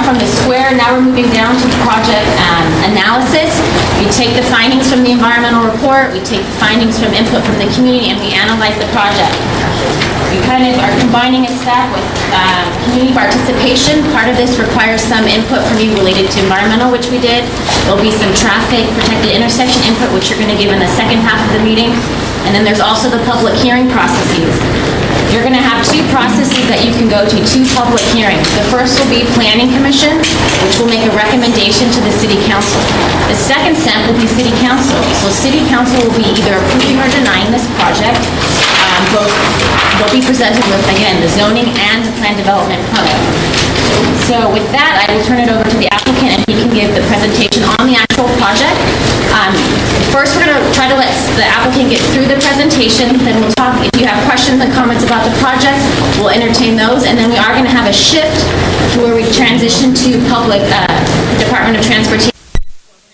from the square. Now we're moving down to project analysis. We take the findings from the environmental report, we take the findings from input from the community, and we analyze the project. We kind of are combining a step with community participation. Part of this requires some input from you related to environmental, which we did. There'll be some traffic protected intersection input, which you're going to give in the second half of the meeting. And then there's also the public hearing processes. You're going to have two processes that you can go to, two public hearings. The first will be Planning Commission, which will make a recommendation to the City Council. The second step will be City Council. So City Council will be either approving or denying this project. They'll be presented with, again, the zoning and the plan development permit. So with that, I will turn it over to the applicant, and he can give the presentation on the actual project. First, we're going to try to let the applicant get through the presentation, then we'll talk. If you have questions and comments about the project, we'll entertain those, and then we are going to have a shift to where we transition to public Department of Transportation.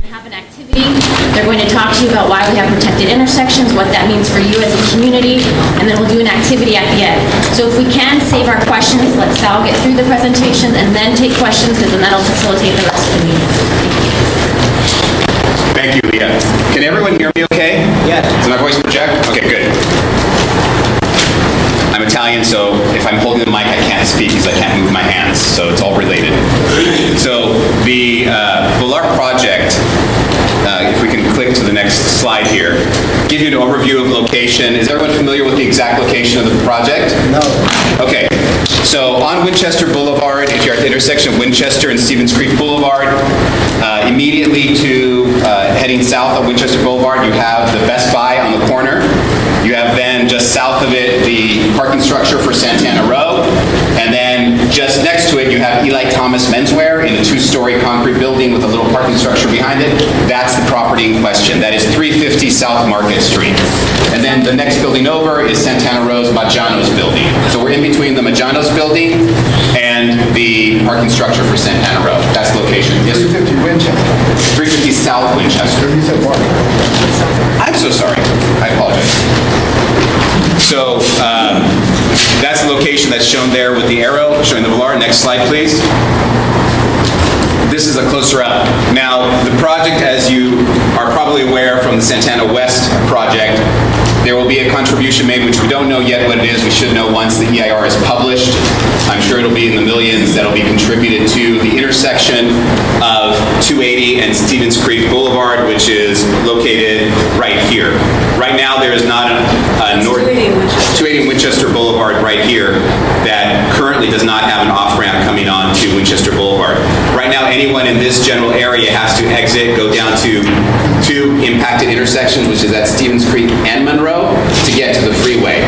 Have an activity. They're going to talk to you about why we have protected intersections, what that means for you as a community, and then we'll do an activity at the end. So if we can save our questions, let Sal get through the presentation and then take questions, because then that'll facilitate the rest of the meeting. Thank you, Leah. Can everyone hear me okay? Yeah. Is my voice project? Okay, good. I'm Italian, so if I'm holding the mic, I can't speak because I can't move my hands, so it's all related. So the Volar project, if we can click to the next slide here, give you an overview of location. Is everyone familiar with the exact location of the project? No. Okay. So on Winchester Boulevard, if you're at the intersection of Winchester and Stevens Creek Boulevard, immediately to heading south of Winchester Boulevard, you have the Best Buy on the corner. You have then just south of it the parking structure for Santana Row, and then just next to it you have Eli Thomas Menswear in a two-story concrete building with a little parking structure behind it. That's the property in question. That is 350 South Market Street. And then the next building over is Santana Row's Maggiano's building. So we're in between the Maggiano's building and the parking structure for Santana Row. That's the location. Yes? 350 Winchester. 350 South Winchester. You said Mark. I'm so sorry. I apologize. So that's the location that's shown there with the arrow, showing the Volar. Next slide, please. This is a closer up. Now, the project, as you are probably aware from the Santana West project, there will be a contribution made, which we don't know yet what it is. We should know once the EIR is published. I'm sure it'll be in the millions that'll be contributed to the intersection of 280 and Stevens Creek Boulevard, which is located right here. Right now, there is not a north 280 Winchester Boulevard right here that currently does not have an off-ramp coming on to Winchester Boulevard. Right now, anyone in this general area has to exit, go down to two impacted intersections, which is at Stevens Creek and Monroe, to get to the freeway.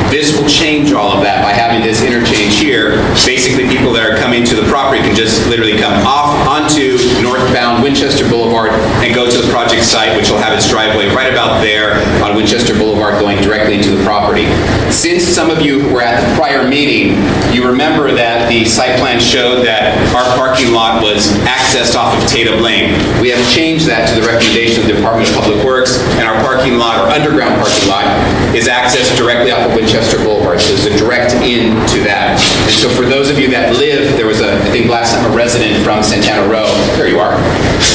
This will change all of that by having this interchange here. Basically, people that are coming to the property can just literally come off onto northbound Winchester Boulevard and go to the project site, which will have its driveway right about there on Winchester Boulevard going directly into the property. Since some of you were at the prior meeting, you remember that the site plan showed that our parking lot was accessed off of Tatum Lane. We have changed that to the recommendation of the Department of Public Works, and our parking lot, or underground parking lot, is accessed directly off of Winchester Boulevard. So there's a direct in to that. And so for those of you that live, there was I think last time a resident from Santana Row, there you are,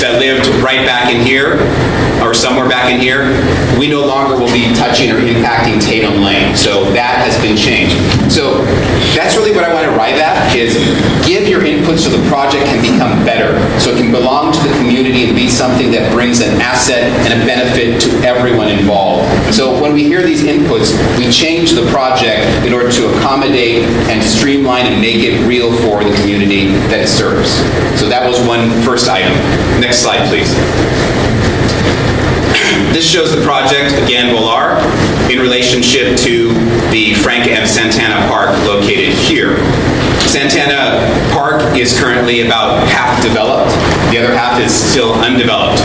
that lived right back in here, or somewhere back in here, we no longer will be touching or impacting Tatum Lane. So that has been changed. So that's really what I want to arrive at, is give your input so the project can become better, so it can belong to the community and be something that brings an asset and a benefit to everyone involved. So when we hear these inputs, we change the project in order to accommodate and streamline and make it real for the community that it serves. So that was one first item. Next slide, please. This shows the project, again, Volar, in relationship to the Frank M. Santana Park located here. Santana Park is currently about half developed. The other half is still undeveloped.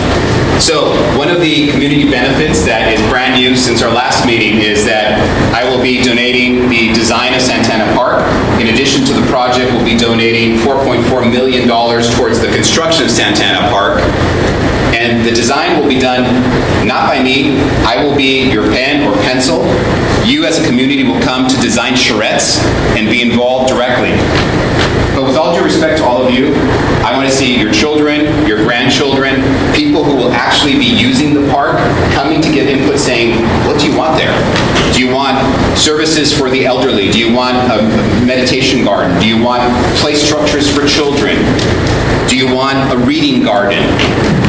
So one of the community benefits that is brand new since our last meeting is that I will be donating the design of Santana Park. In addition to the project, we'll be donating $4.4 million towards the construction of Santana Park. And the design will be done not by me. I will be your pen or pencil. You as a community will come to design charrettes and be involved directly. But with all due respect to all of you, Services for the elderly. Do you want a meditation garden? Do you want play structures for children? Do you want a reading garden,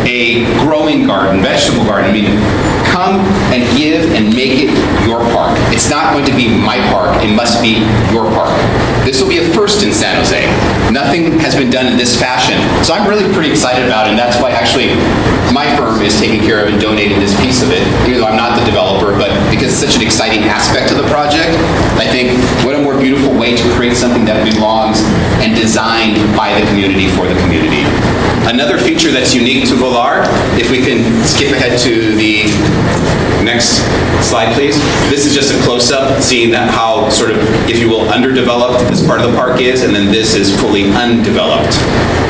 a growing garden, vegetable garden? I mean, come and give and make it your park. It's not going to be my park, it must be your park. This will be a first in San Jose. Nothing has been done in this fashion. So I'm really pretty excited about it, and that's why actually my firm is taking care of and donating this piece of it, even though I'm not the developer, but because it's such an exciting aspect of the project, I think what a more beautiful way to create something that belongs and designed by the community for the community. Another feature that's unique to Volar, if we can skip ahead to the next slide, please. This is just a close-up, seeing that how sort of, if you will, underdeveloped this part of the park is, and then this is fully undeveloped.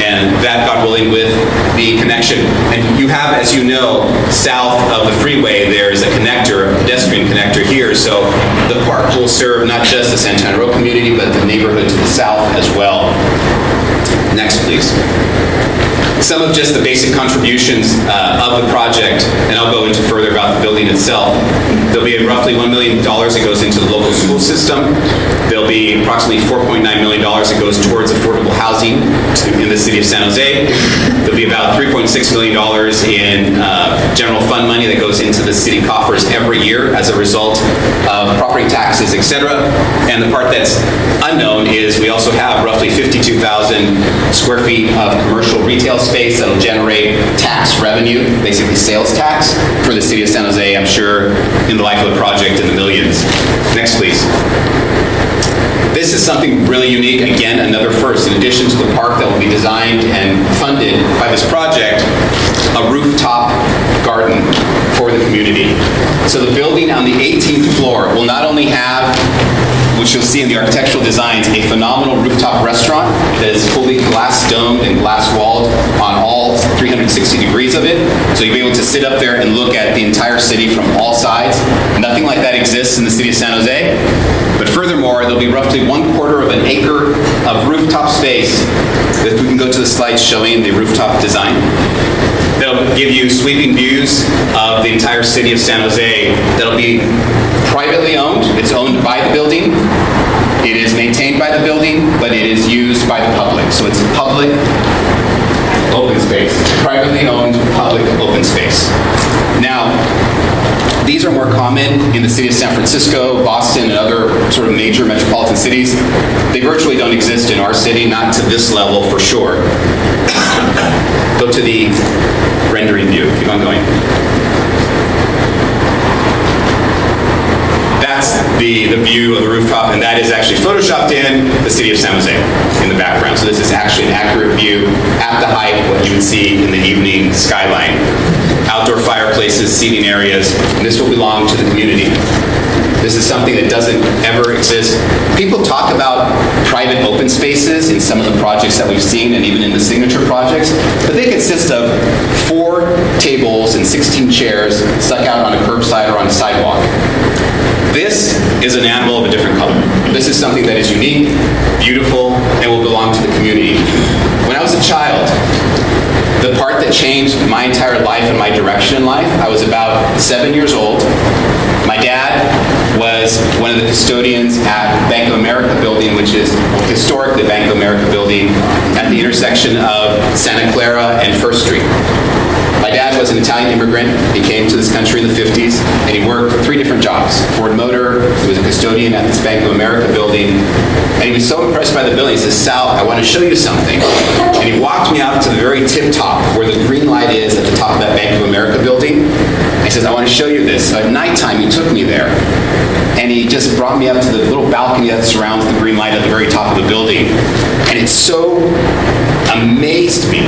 And that, God willing, with the connection. And you have, as you know, south of the freeway, there's a connector, a pedestrian connector here, so the park will serve not just the Santana Row community, but the neighborhood to the south as well. Next, please. Some of just the basic contributions of the project, and I'll go into further about the building itself. There'll be roughly $1 million that goes into the local school system. There'll be approximately $4.9 million that goes towards affordable housing in the city of San Jose. There'll be about $3.6 million in general fund money that goes into the city coffers every year as a result of property taxes, etc. And the part that's unknown is we also have roughly 52,000 square feet of commercial retail space that'll generate tax revenue, basically sales tax, for the city of San Jose, I'm sure, in the life of the project in the millions. Next, please. This is something really unique. Again, another first. In addition to the park that will be designed and funded by this project, a rooftop garden for the community. So the building on the 18th floor will not only have, which you'll see in the architectural designs, a phenomenal rooftop restaurant that is fully glass domed and glass walled on all 360 degrees of it. So you'll be able to sit up there and look at the entire city from all sides. Nothing like that exists in the city of San Jose. But furthermore, there'll be roughly 1/4 of an acre of rooftop space. If we can go to the slide showing the rooftop design. That'll give you sweeping views of the entire city of San Jose. That'll be privately owned. It's owned by the building. It is maintained by the building, but it is used by the public. So it's public open space, privately owned public open space. Now, these are more common in the city of San Francisco, Boston, and other sort of major metropolitan cities. They virtually don't exist in our city, not to this level for sure. Go to the rendering view. Keep on going. That's the view of the rooftop, and that is actually photoshopped in the city of San Jose in the background. So this is actually an accurate view at the height, what you would see in the evening skyline. Outdoor fireplaces, seating areas, and this will belong to the community. This is something that doesn't ever exist. People talk about private open spaces in some of the projects that we've seen, and even in the signature projects, but they consist of 4 tables and 16 chairs stuck out on a curbside or on a sidewalk. This is an animal of a different color. This is something that is unique, beautiful, and will belong to the community. When I was a child, the part that changed my entire life and my direction in life, I was about 7 years old. My dad was one of the custodians at Bank of America building, which is historically Bank of America building at the intersection of Santa Clara and First Street. My dad was an Italian immigrant. He came to this country in the 50s, and he worked 3 different jobs. Ford Motor, he was a custodian at this Bank of America building, and he was so impressed by the building, he says, "Sal, I want to show you something." And he walked me out to the very tip top, where the green light is at the top of that Bank of America building. He says, "I want to show you this." So at nighttime, he took me there, and he just brought me up to the little balcony that surrounds the green light at the very top of the building. And it so amazed me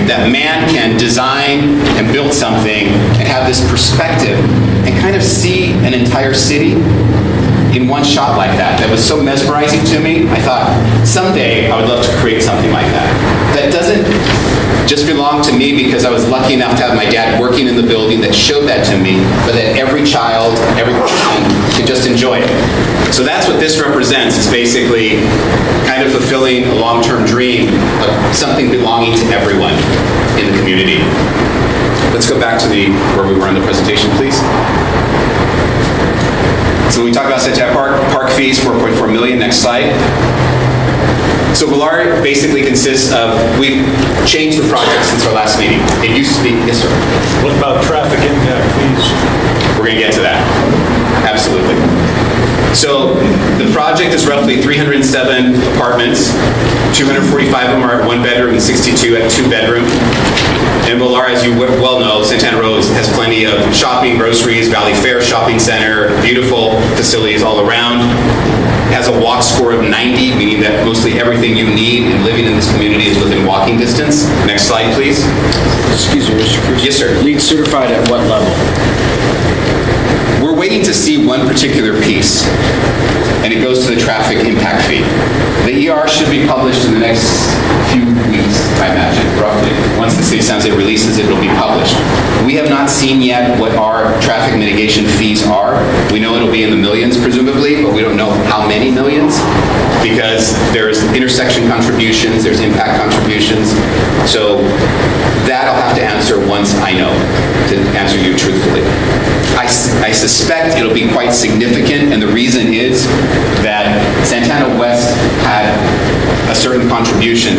that man can design and build something and have this perspective and kind of see an entire city in one shot like that. That was so mesmerizing to me. I thought, someday I would love to create something like that. That doesn't just belong to me because I was lucky enough to have my dad working in the building that showed that to me, but that every child, every person can just enjoy it. So that's what this represents. It's basically kind of fulfilling a long-term dream of something belonging to everyone in the community. Let's go back to where we were in the presentation, please. So when we talk about Santana Park fees, 4.4 million. Next slide. So Volar basically consists of, we've changed the project since our last meeting. It used to be, yes sir? What about traffic impact fees? We're going to get to that. Absolutely. So the project is roughly 307 apartments. 245 of them are at 1 bedroom and 62 at 2 bedroom. And Volar, as you well know, Santana Row has plenty of shopping, groceries, Valley Fair Shopping Center, beautiful facilities all around. Has a walk score of 90, meaning that mostly everything you need in living in this community is within walking distance. Next slide, please. Excuse me, Mr. Cruz. Yes, sir. LEED certified at what level? We're waiting to see one particular piece, and it goes to the traffic impact fee. The ER should be published in the next few weeks, I imagine, roughly. Once the City of San Jose releases it, it'll be published. We have not seen yet what our traffic mitigation fees are. We know it'll be in the millions, presumably, but we don't know how many millions, because there's intersection contributions, there's impact contributions. So that I'll have to answer once I know, to answer you truthfully. I suspect it'll be quite significant, and the reason is that Santana West had a certain contribution.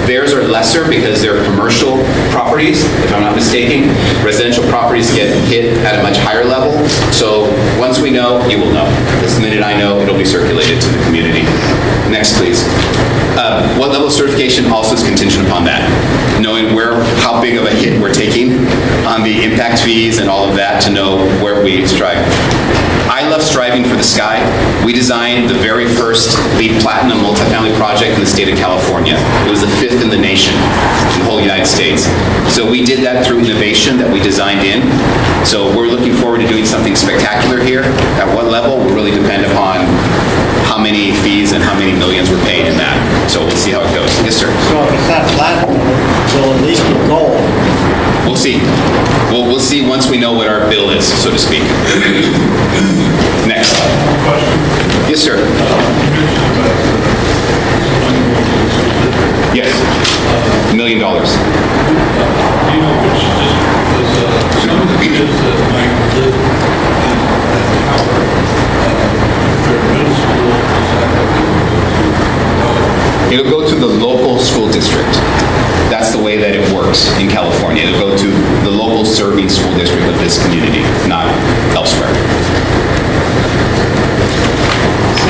Theirs are lesser because they're commercial properties, if I'm not mistaken. Residential properties get hit at a much higher level. So once we know, you will know. This minute I know, it'll be circulated to the community. Next, please. What level of certification also is contingent upon that. Knowing how big of a hit we're taking on the impact fees and all of that to know where we strive. I love striving for the sky. We designed the very first LEED Platinum multifamily project in the state of California. It was the 5th in the nation, in the whole United States. So we did that through innovation that we designed in. So we're looking forward to doing something spectacular here. At what level will really depend upon how many fees and how many millions we're paying in that. So we'll see how it goes. Yes, sir. So if it's not platinum, will at least be gold. We'll see. We'll see once we know what our bill is, so to speak. Next. Yes, sir. Yes. $1 million. Do you know which district? Because some of the kids that might live in that tower, their middle school is actually It'll go to the local school district. That's the way that it works in California. It'll go to the local serving school district of this community, not elsewhere.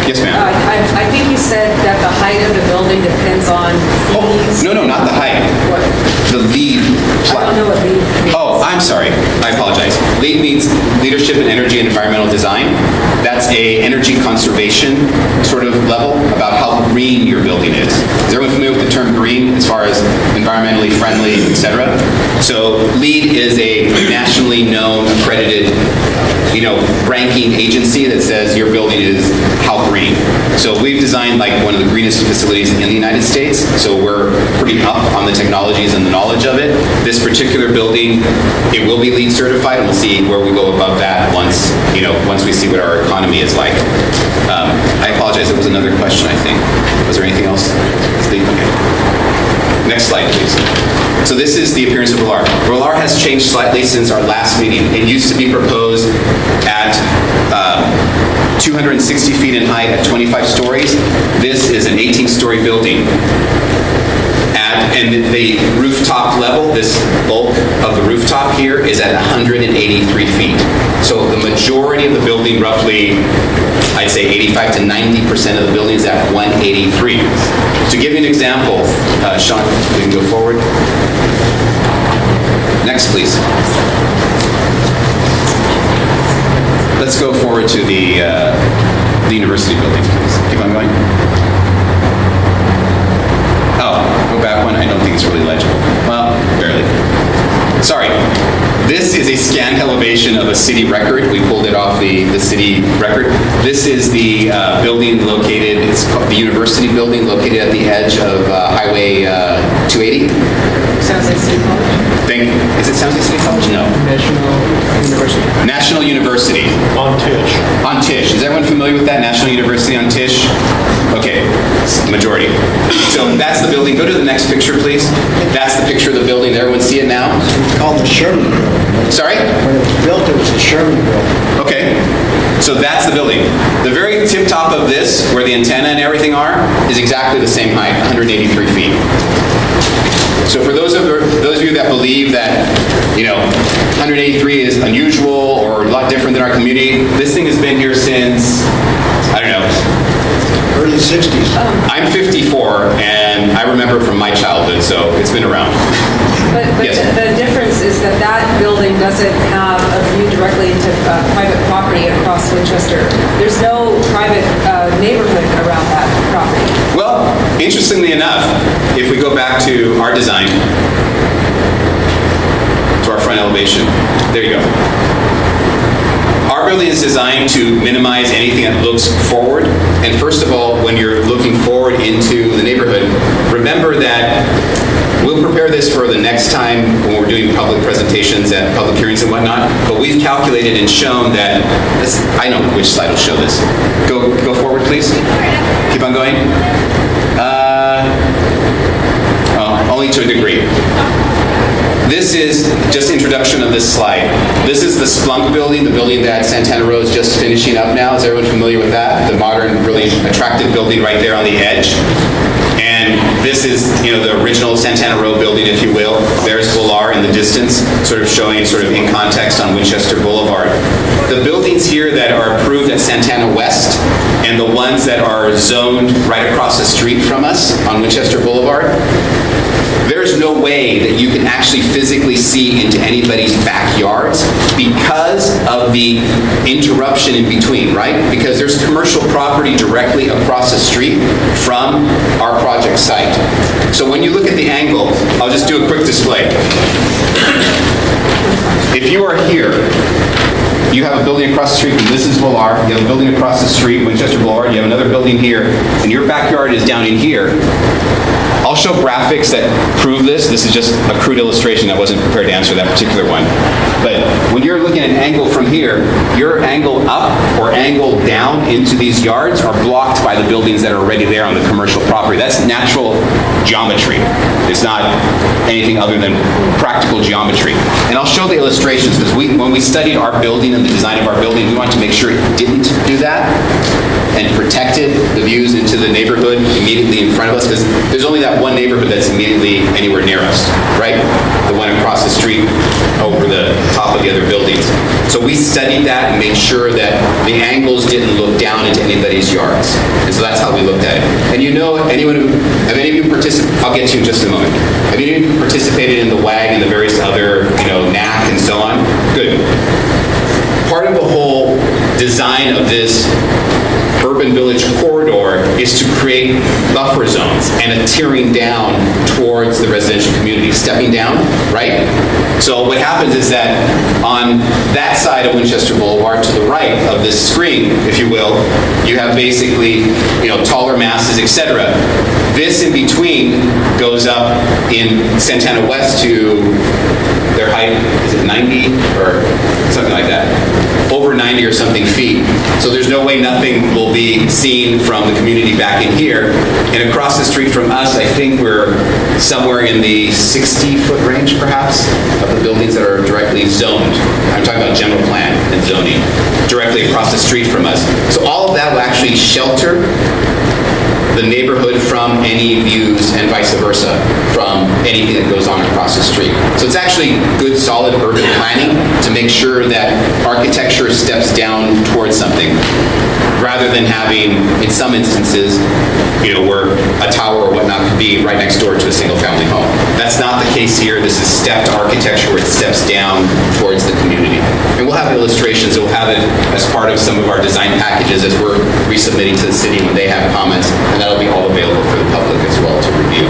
Yes, ma'am. I think you said that the height of the building depends on fees. No, not the height. What? The LEED. I don't know what LEED means. Oh, I'm sorry. I apologize. LEED means Leadership in Energy and Environmental Design. That's a energy conservation sort of level about how green your building is. Is everyone familiar with the term green as far as environmentally friendly, et cetera? So LEED is a nationally known, accredited, ranking agency that says your building is how green. So we've designed like one of the greenest facilities in the United States. So we're pretty up on the technologies and the knowledge of it. This particular building, it will be LEED certified, and we'll see where we go above that once we see what our economy is like. I apologize, there was another question, I think. Was there anything else? Okay. Next slide, please. So this is the appearance of Volar. Volar has changed slightly since our last meeting. It used to be proposed at 260 feet in height at 25 stories. This is an 18-story building. And the rooftop level, this bulk of the rooftop here, is at 183 feet. So the majority of the building, roughly, I'd say 85 to 90% of the building is at 183. To give you an example, Sean, we can go forward. Next, please. Let's go forward to the university building, please. Keep on going. Oh, go back one. I don't think it's really legible. Well, barely. Sorry. This is a scanned elevation of a city record. We pulled it off the city record. This is the building located, it's called the university building located at the edge of Highway 280. Sounds like City College. Is it San Jose City College? No. National University. on Tish. On Tish. Is everyone familiar with that? National University on Tish? Okay, majority. So that's the building. Go to the next picture, please. That's the picture of the building. Does everyone see it now? It's called the Sherman Building. Sorry? When it was built, it was a Sherman building. Okay, so that's the building. The very tip top of this, where the antenna and everything are, is exactly the same height, 183 feet. So for those of you that believe that, 183 is unusual or a lot different than our community, this thing has been here since, I don't know, Early 60s. I'm 54, and I remember from my childhood, so it's been around. But Yes. the difference is that that building doesn't have a view directly into private property across Winchester. There's no private neighborhood around that property. Well, interestingly enough, if we go back to our design, to our front elevation, there you go. Our building is designed to minimize anything that looks forward. And first of all, when you're looking forward into the neighborhood, remember that we'll prepare this for the next time when we're doing public presentations at public hearings and whatnot, but we've calculated and shown that, I know which slide will show this. Go forward, please. Keep on going. Only to a degree. This is just introduction of this slide. This is the Splunk building, the building that Santana Row is just finishing up now. Is everyone familiar with that? The modern, really attractive building right there on the edge. And this is, the original Santana Row building, if you will. There's Volar in the distance, sort of showing in context on Winchester Boulevard. The buildings here that are approved at Santana West and the ones that are zoned right across the street from us on Winchester Boulevard, there's no way that you can actually physically see into anybody's backyards because of the interruption in between, right? Because there's commercial property directly across the street from our project site. So when you look at the angle, I'll just do a quick display. If you are here, you have a building across the street, and this is Volar. You have a building across the street, Winchester Boulevard. You have another building here, and your backyard is down in here. I'll show graphics that prove this. This is just a crude illustration. I wasn't prepared to answer that particular one. But when you're looking at an angle from here, your angle up or angle down into these yards are blocked by the buildings that are already there on the commercial property. That's natural geometry. It's not anything other than practical geometry. And I'll show the illustrations because when we studied our building and the design of our building, we wanted to make sure it didn't do that and protected the views into the neighborhood immediately in front of us, because there's only that one neighborhood that's immediately anywhere near us, right? The one across the street over the top of the other buildings. So we studied that and made sure that the angles didn't look down into anybody's yards. And so that's how we looked at it. And have any of you participated, I'll get to you in just a moment. Have any of you participated in the WAG and the various other, NAC and so on? Good. Part of the whole design of this urban village corridor is to create buffer zones and a tearing down towards the residential community, stepping down, right? So what happens is that on that side of Winchester Boulevard, to the right of this screen, if you will, you have basically, taller masses, etc. This in between goes up in Santana West to their height, is it 90 or something like that? Over 90 or something feet. So there's no way nothing will be seen from the community back in here. And across the street from us, I think we're somewhere in the 60-foot range, perhaps, of the buildings that are directly zoned. I'm talking about general plan and zoning, directly across the street from us. So all of that will actually shelter the neighborhood from any views and vice versa from anything that goes on across the street. So it's actually good, solid urban planning to make sure that architecture steps down towards something, rather than having, in some instances, where a tower or whatnot could be right next door to a single-family home. That's not the case here. This is stepped architecture where it steps down towards the community. And we'll have illustrations. We'll have it as part of some of our design packages as we're resubmitting to the city when they have comments, and that'll be all available for the public as well to review.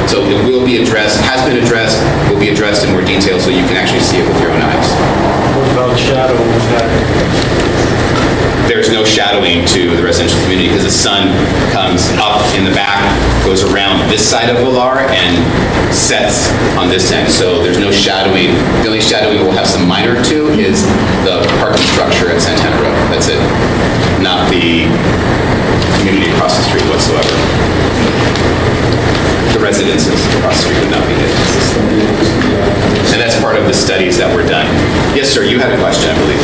So it will be addressed, has been addressed, will be addressed in more detail so you can actually see it with your own eyes. What about shadow effect? There's no shadowing to the residential community because the sun comes up in the back, goes around this side of Volar, and sets on this end. So there's no shadowing. The only shadowing we'll have some minor to is the parking structure at Santana Row. That's it. Not the community across the street whatsoever. The residences across the street would not be hit. And that's part of the studies that were done. Yes, sir, you had a question, I believe.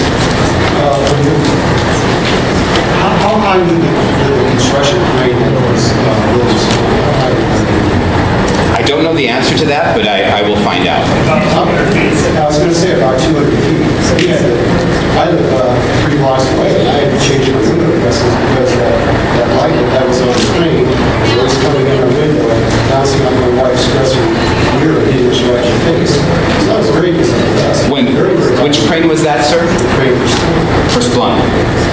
How high did the construction crane that was I don't know the answer to that, but I will find out. I was going to say about 200 feet. So I live 3 blocks away, and I had to change my window addresses because that light that was on the crane was coming in our window and bouncing on my wife's dresser mirror and hitting her right in the face. So that was very disappointing. Which crane was that, sir? The crane for Splunk. For Splunk.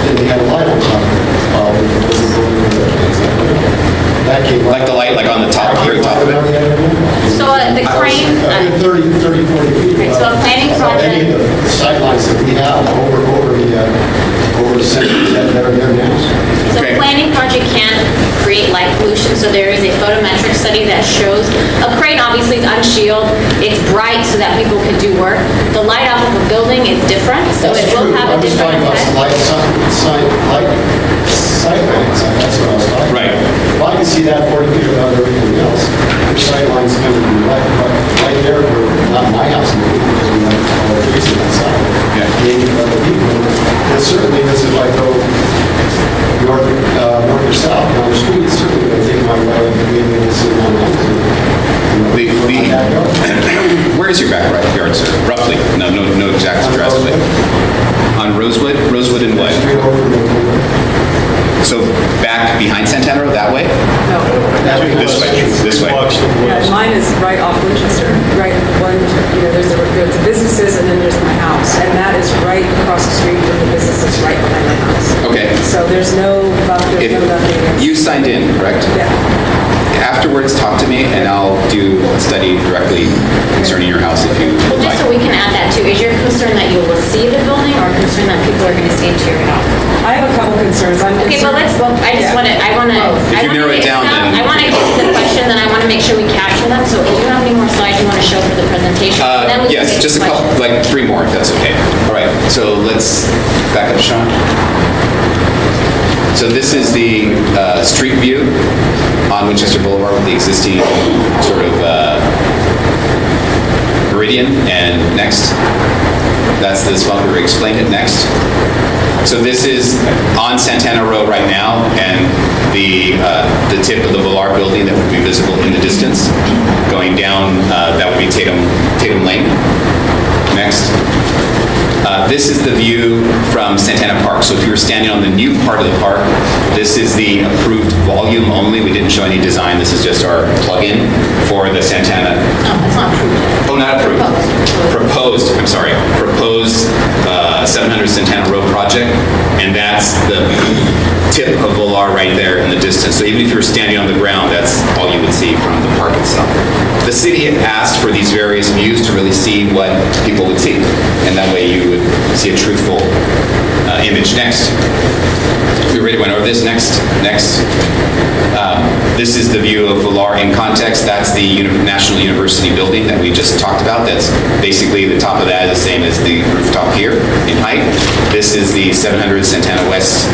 And they had a light on top of it. It wasn't going in the that came Like the light, like on the top, very top of it? So the crane, 30, 40 feet. Right, so a planning project- Any of the sightlines that we have over the sections that are there now. so Okay. a planning project can create light pollution, so there is a photometric study that shows, a crane obviously is unshielded, it's bright so that people can do work. The light off of a building is different, so it will have a different I'm just effect. talking about sightlines, that's what I was talking about. Right. If I can see that 40 feet above everything else, the sightlines come to be right there for, not my house, because we have all the trees on that side. Yeah. Maybe for other people. And certainly, as if I go north or south down the street, it's certainly going to take my way and be able to see my Where is your backyard, sir? Roughly? No exact address, but on Rosewood? Rosewood and what? Straight over the So back behind Santana Road, that way? No. This way? Yeah, mine is right off Winchester, right, there's the businesses and then there's my house. And that is right across the street from the businesses right behind my house. Okay. So there's no nothing. You signed in, correct? Yeah. Afterwards, talk to me, and I'll do a study directly concerning your house if you Well, would like. just so we can add that too, is your concern that you will see the building or concern that people are gonna see into your house? I have a couple concerns. Okay, well, I just want to, If you narrow it down, then- I want to get to the question, then I want to make sure we capture them. So if you have any more slides you want to show for the presentation, then we can Yes, get just to a couple, questions. like 3 more, if that's okay. All right, so let's back up, Sean. So this is the street view on Winchester Boulevard with the existing sort of meridian. And next, that's the spot where we explained it next. So this is on Santana Road right now, and the tip of the Volar building that would be visible in the distance. Going down, that would be Tatum Lane. Next. This is the view from Santana Park. So if you were standing on the new part of the park, this is the approved volume only. We didn't show any design. This is just our plug-in for the Santana. No, it's not approved. Oh, not approved. Proposed, I'm sorry. Proposed 700 Santana Road project. And that's the tip of Volar right there in the distance. So even if you were standing on the ground, that's all you would see from the park itself. The city had asked for these various views to really see what people would see. And that way you would see a truthful image. Next. We already went over this. Next. This is the view of Volar in context. That's the National University building that we just talked about. That's basically the top of that is the same as the rooftop here in height. This is the 700 Santana West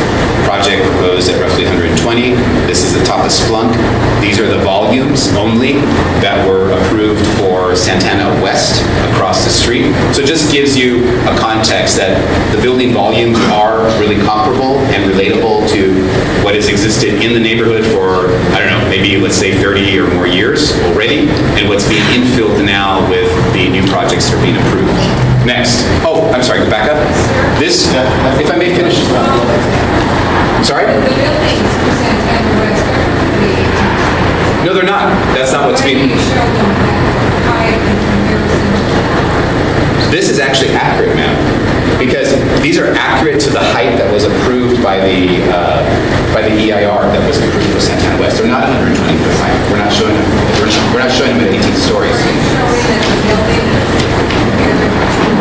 project proposed at roughly 120. This is the top of Splunk. These are the volumes only that were approved for Santana West across the street. So it just gives you a context that the building volumes are really comparable and relatable to what has existed in the neighborhood for, I don't know, maybe let's say 30 or more years already, and what's being infilled now with the new projects that are being approved. Next. Oh, I'm sorry, go back up. This, if I may finish. Sorry? The buildings for Santana West are pretty. No, they're not. That's not what's Why do being... you show them that high in comparison? This is actually accurate, ma'am, because these are accurate to the height that was approved by the EIR that was approved for Santana West. They're not 120 foot high. We're not showing them. We're not showing them at 18 stories. Are you showing that the building compared to Volar's two?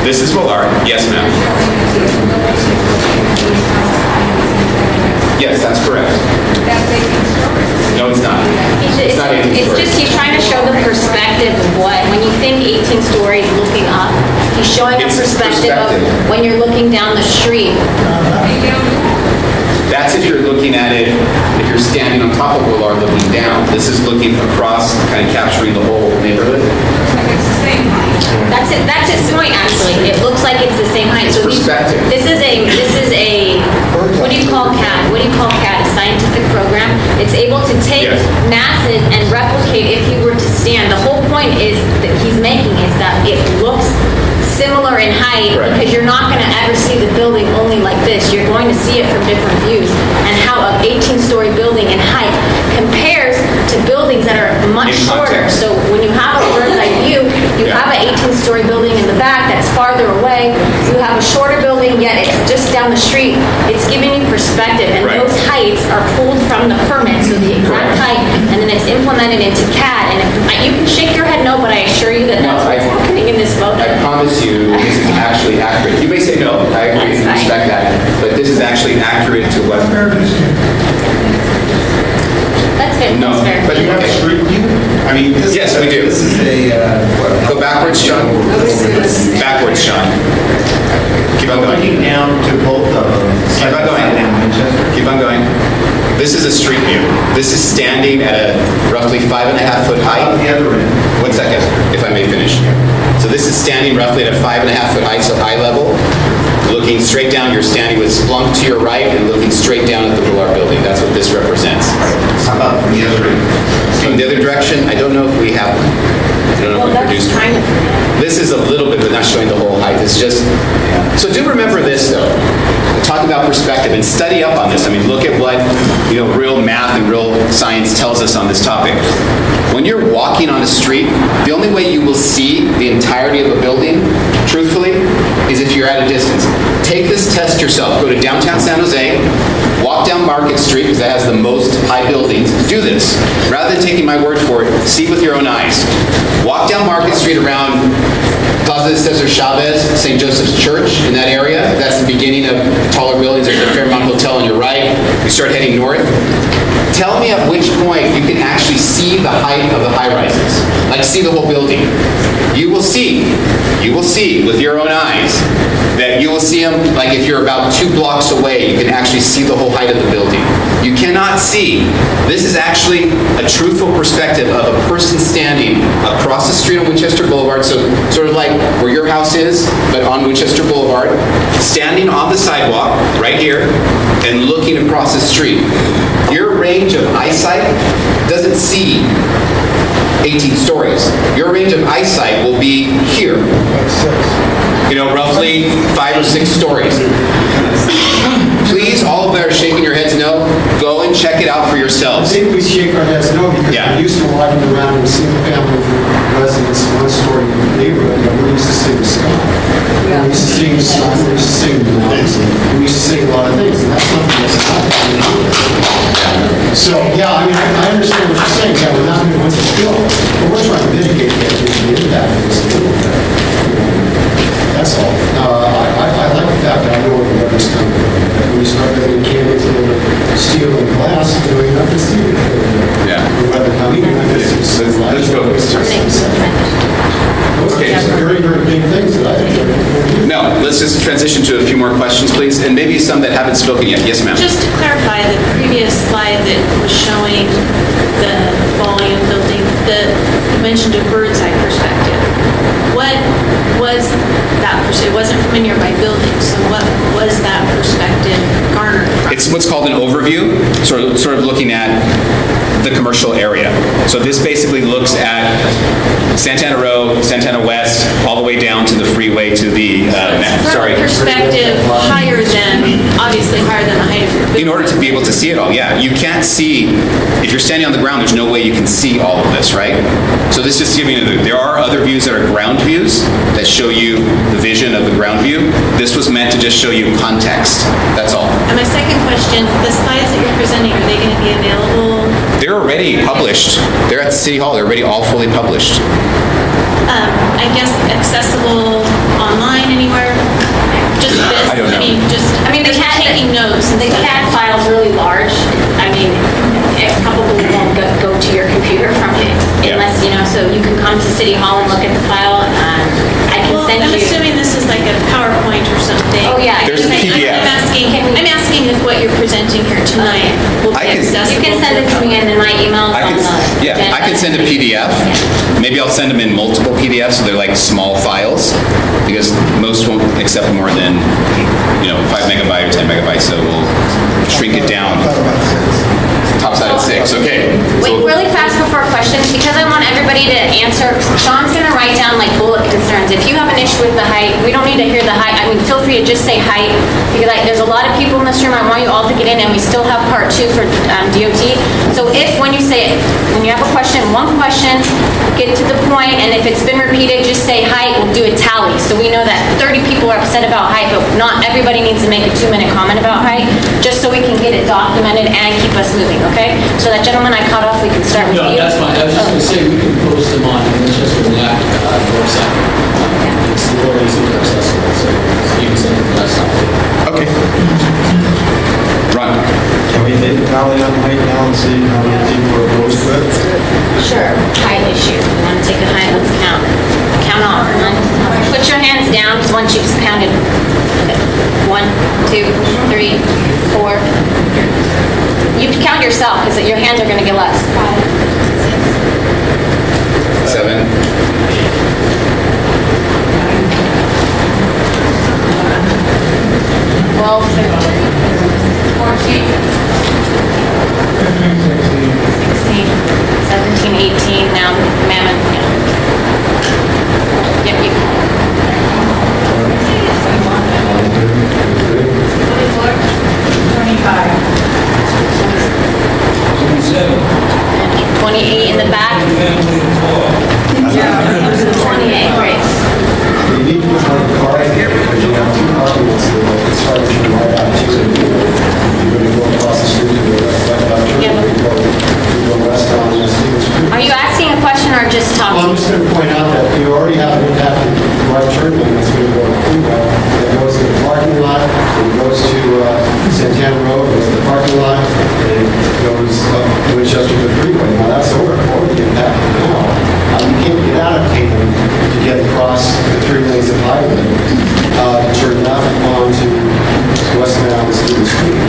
This is Volar. Yes, ma'am. Yes, that's correct. That's 18 stories. No, it's not. It's not 18 It's stories. just, he's trying to show the perspective of what, when you think 18 stories looking up, he's showing a It's perspective of perspective. when you're looking down the street. That's if you're looking at it, if you're standing on top of Volar looking down. This is looking across, kind of capturing the whole neighborhood. Like it's the same height. That's it, that's his point, actually. It looks like it's the same height. So Perspective. This is a, what do you call CAD? What do you call CAD? A scientific program? It's able to take Yes. masses and replicate if you were to stand. The whole point is, that he's making is that it looks similar in height, Correct. because you're not gonna ever see the building only like this. You're going to see it from different views, and how an 18-story building in height compares to buildings that are much In shorter. context. So when you have a bird's eye view, you Yeah. have an 18-story building in the back that's farther away. You have a shorter building, yet it's just down the street. It's giving you perspective, and Right. those heights are pulled from the permit, so the exact height, and then it's implemented into CAD. And you can shake your head no, but I assure you that that's what's happening in this photo. I promise you, this is actually accurate. You may say no, I agree, That's and fine. respect that, but this is actually accurate to what... That's fair, No, that's fair. but you have a street view? I mean, this Yes, we do. This is a, Go backwards, Sean. Backwards, Sean. Keep on looking going. down to both of them. Keep on going. Keep on going. This is a street view. This is standing at a roughly 5.5-foot Out the height. other end. 1 second, if I may finish. So this is standing roughly at a 5.5-foot height, so eye level. Looking straight down, you're standing with Splunk to your right and looking straight down at the Volar building. That's what this represents. How about from the other end? From the other direction, I don't know if we have one. I don't know Well, if we that's produced one. kind of, This is a little bit, but not showing the whole height. It's just, so do remember this, though. Talk about perspective and study up on this. I mean, look at what, real math and real science tells us on this topic. When you're walking on a street, the only way you will see the entirety of a building, truthfully, is if you're at a distance. Take this test yourself. Go to downtown San Jose, walk down Market Street, because that has the most high buildings. Do this. Rather than taking my word for it, see with your own eyes. Walk down Market Street around Plaza de Cesar Chavez, St. Joseph's Church, in that area. That's the beginning of taller buildings. There's a Fairmont Hotel on your right. You start heading north. Tell me at which point you can actually see the height of the high-rises. Like, see the whole building. You will see with your own eyes that you will see them, like if you're about 2 blocks away, you can actually see the whole height of the building. You cannot see. This is actually a truthful perspective of a person standing across the street on Winchester Boulevard, so sort of like where your house is, but on Winchester Boulevard, standing on the sidewalk, right here, and looking across the street. Your range of eyesight doesn't see 18 stories. Your range of eyesight will be here. Roughly 5 or 6 stories. Please, all that are shaking your heads no, go and check it out for I yourselves. think we shake our heads no, because Yeah. we're used to walking around in a single-family residence, one-story neighborhood, and we're used to seeing the sky. We're used to seeing the sun, we're used to seeing the mountains, we're used to seeing a lot of things, and that's something that's not happening. So, yeah, I mean, I understand what you're saying, yeah, we're not going to want to feel, but we're trying to mitigate the impact of this a little bit. That's all. I like the fact that I know where the weather's coming from. When you start getting candles and steel and glass, you're not going to see it. Yeah. The weather coming, you're not going to see some light. Let's go. Those are just very, very big things that I think. No, let's just transition to a few more questions, please, and maybe some that haven't spoken yet. Yes, ma'am. Just to clarify, the previous slide that was showing the volume building, you mentioned a bird's eye perspective. What was that, it wasn't from a nearby building, so what was that perspective garnered from? It's what's called an overview, sort of looking at the commercial area. So this basically looks at Santana Row, Santana West, all the way down to the freeway to the, From a perspective higher than, obviously higher than the height of your building. in order to be able to see it all, yeah. You can't see, if you're standing on the ground, there's no way you can see all of this, right? So this is just giving you, there are other views that are ground views that show you the vision of the ground view. This was meant to just show you context, that's all. And my second question, the slides that you're presenting, are they going to be available? They're already published. They're at City Hall, they're already all fully published. I guess accessible online anywhere? Just this? I don't know. I mean, the because we're CAD, taking notes. the CAD file's really large. I mean, it probably won't go to your computer from it Yeah. unless, so you can come to City Hall and look at the file. I can Well, send I'm you. assuming this is like a PowerPoint or something. Oh, yeah. There's a PDF. I'm asking if what you're presenting here tonight will I be can- accessible. You can send it to me and then my email's I on could, the. yeah, I could send a PDF. Maybe I'll send them in multiple PDFs, so they're like small files, because most won't accept more than, 5 megabyte or 10 megabytes, so we'll shrink it down. Top side at 6, okay. Wait, So- really fast before questions, because I want everybody to answer. Sean's gonna write down like bullet concerns. If you have an issue with the height, we don't need to hear the height. I mean, feel free to just say height. Because like, there's a lot of people in this room, I want you all to get in, and we still have part 2 for DOT. So when you have a question, one question, get to the point, and if it's been repeated, just say height, we'll do a tally. So we know that 30 people are upset about height, but not everybody needs to make a 2-minute comment about height, just so we can get it documented and keep us moving, okay? So that gentleman I cut off, we can start with you. No, that's fine. I was just going to say, we can post them on the Winchester Black website. It's a little easier accessible, so you can send it to us. Okay. Ron? Can we take a tally on height now and see how many people are opposed to it? Sure, height issue. You want to take a height, let's count. Count off. Put your hands down once you've counted. 1, 2, 3, 4. You can count yourself, because your hands are going to get less. 7. 12, 13, 14, 16, 17, 18, now Mammoth. Yep, you can. 28 in the back. 28, great. You need to put one car in here because you have 2 parking lots there. It's hard to ride out to. You're going to go across the street to the left out to Yeah. you go west on Stevens Street. Are you asking a question or just Well, I'm talking? just going to point out that you already have an impacted right turn lane that's going to go to Freeway. It goes to the parking lot, it goes to Santana Road, goes to the parking lot, and it goes up Winchester to the Freeway. Now, that's already impacted now. You can't get out of Canaan to get across the 3 lanes of highway, turn left onto West Mountain Stevens Street.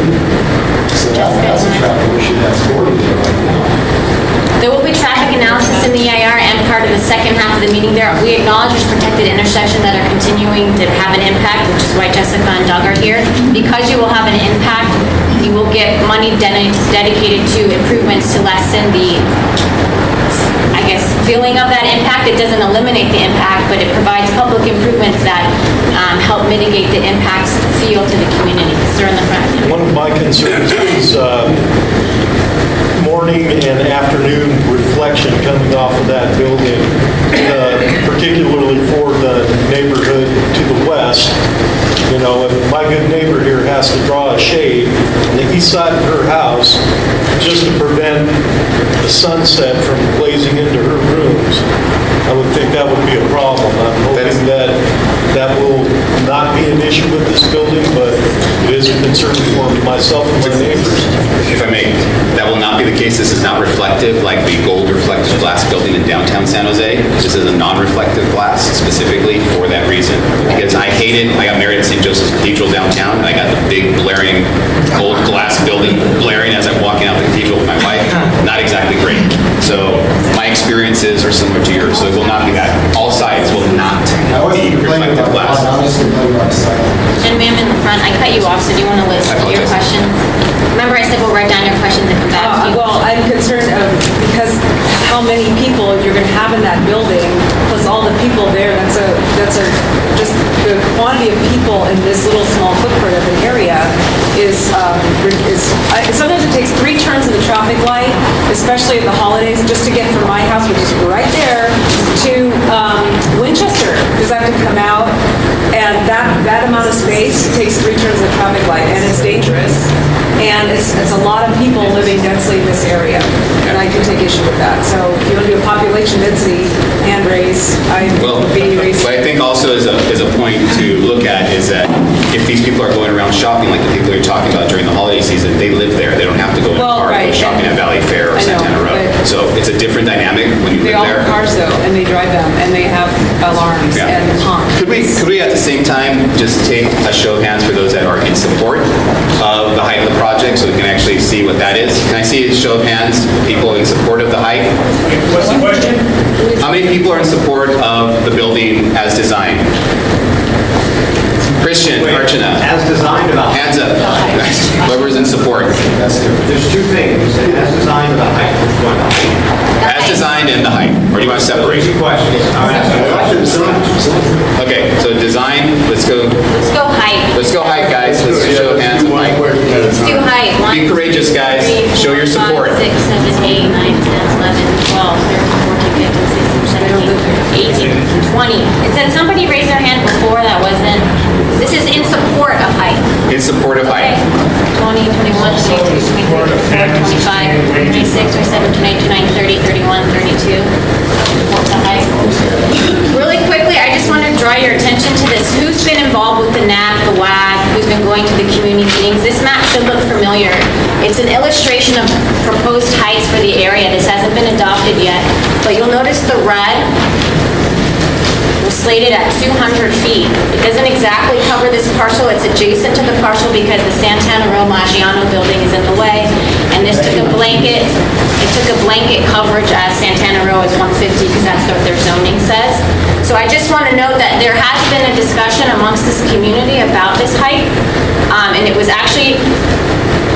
So that's a traffic issue that's already there right now. There will be traffic analysis in the EIR and part of the second half of the meeting there. We acknowledge there's protected intersections that are continuing to have an impact, which is why Jessica and Doug are here. Because you will have an impact, you will get money dedicated to improvements to lessen the, I guess, feeling of that impact. It doesn't eliminate the impact, but it provides public improvements that help mitigate the impacts feel to the community. Sir, in the front. One of my concerns is morning and afternoon reflection coming off of that building, particularly for the neighborhood to the west. If my good neighbor here has to draw a shade on the east side of her house just to prevent the sunset from blazing into her rooms, I would think that would be a problem. I'm hoping that that will not be an issue with this building, but it is a concern for myself and my neighbors. If I may, that will not be the case. This is not reflective like the gold reflective glass building in downtown San Jose. This is a non-reflective glass specifically for that reason. Because I hate it. I got married at St. Joseph's Cathedral downtown, and I got the big blaring gold glass building blaring as I'm walking out the cathedral with my wife. Not exactly great. So my experiences are similar to yours, so it will not be that. All sides will not I wasn't be complaining reflective about glass. the I was complaining about the site. And ma'am in the front, I cut you off, so do you want to list I your apologize. questions? Remember I said we'll write down your questions and come back to you. Well, I'm concerned because how many people you're going to have in that building, plus all the people there, just the quantity of people in this little small footprint of an area sometimes it takes 3 turns of the traffic light, especially at the holidays, just to get from my house, which is right there, to Winchester, because I have to come out, and that amount of space takes 3 turns of the traffic light, and it's dangerous. And it's a lot of people living densely in this area, and I do take issue with that. So if you want to do a population density hand raise, I Well, would be raised. what I think also is a point to look at is that if these people are going around shopping, like the people you're talking about during the holiday season, they live there. They don't have to go in a Well, car to right, go shopping and- at Valley Fair or I know, Santana Road. but- So it's a different dynamic when you They live all there. have cars though, and they drive them, and they have alarms Yeah. and honk. Could we at the same time just take a show of hands for those that are in support of the height of the project so we can actually see what that is? Can I see a show of hands, people in support of the height? What's the question? How many people are in support of the building as designed? Christian, Archana, As designed about. hands up. Whoever's in support. There's two things, as designed about height, which one? As designed and the height, or do you want to separate? Two questions. I'm asking. Okay, so design, let's go height, guys. Let's show of hands of height. Let's do height. Be courageous, guys. Show your support. 5, 6, 7, 8, 9, 10, 11, 12, 13, 14, 15, 16, 17, 18, 20. It said somebody raised their hand before that wasn't. This is in support of height. In support of Okay. height. 20, 21, 22, 23, 24, 25, 26, 27, 28, 29, 30, 31, 32. Support the height. Really quickly, I just want to draw your attention to this. Who's been involved with the NAC, the WAG, who's been going to the community meetings? This map should look familiar. It's an illustration of proposed heights for the area. This hasn't been adopted yet, but you'll notice the red was slated at 200 feet. It doesn't exactly cover this parcel. It's adjacent to the parcel because the Santana Row Maggiano building is in the way, and this took a blanket coverage as Santana Row is 150 because that's what their zoning says. So I just want to note that there has been a discussion amongst this community about this height, and it was actually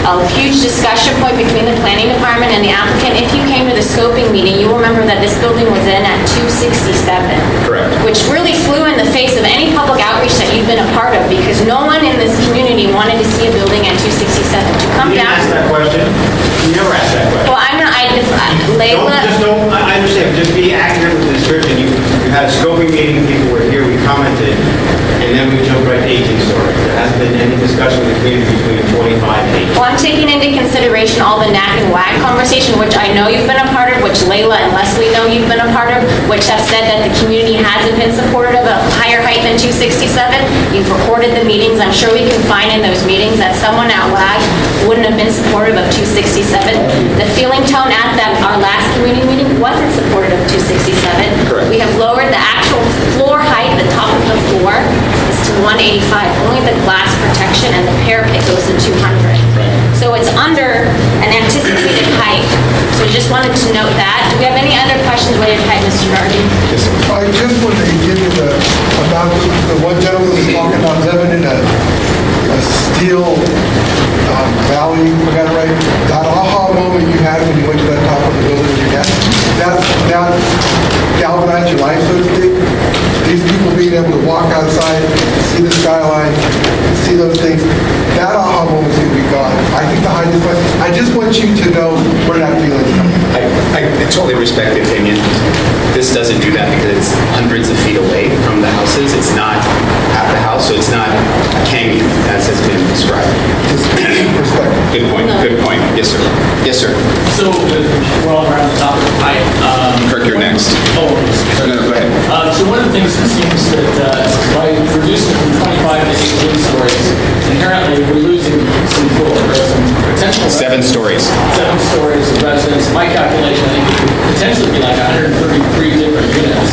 a huge discussion point between the planning department and the applicant. If you came to the scoping meeting, you'll remember that this building was in at 267. Correct. Which really flew in the face of any public outreach that you've been a part of, because no one in this community wanted to see a building at 267. To come You didn't down. ask that question. You never asked that question. Well, I'm not, Layla, I understand, just be accurate with the description. You had a scoping meeting, people were here, we commented, and then we jumped right to 18 stories. There hasn't been any discussion with the community between 25 and 18. well, I'm taking into consideration all the NAC and WAG conversation, which I know you've been a part of, which Layla and Leslie know you've been a part of, which have said that the community hasn't been supportive of a higher height than 267. You've recorded the meetings. I'm sure we can find in those meetings that someone at WAG wouldn't have been supportive of 267. The feeling tone at our last community meeting wasn't supportive of 267. Correct. We have lowered the actual floor height, the top of the floor is to 185. Only the glass protection and the parapet goes to 200. So it's under an anticipated height. So just wanted to note that. Do we have any other questions related to height, Mr. Darby? I just wanted to give you about the one gentleman was talking about living in a steel valley, I got it right, that aha moment you had when you went to the top of the building with your dad, that galvanized your life, so to speak. These people being able to walk outside, see the skyline, see those things, that aha moment's gonna be gone. I think the height is fine. I just want you to know where that feeling's coming from. I totally respect the opinion. This doesn't do that because it's hundreds of feet away from the houses. It's not at the house, so it's not a canyon as has been described. Perspective. Good point, good point. Yes, sir. Yes, sir. So we're all around the topic of height. Kirk, you're next. Oh, No, go ahead. so one of the things it seems that by reducing it from 25 to 18 stories, inherently we're losing some floor, or some potential. 7 stories. 7 stories of residence. My calculation, I think, it could potentially be like 133 different units.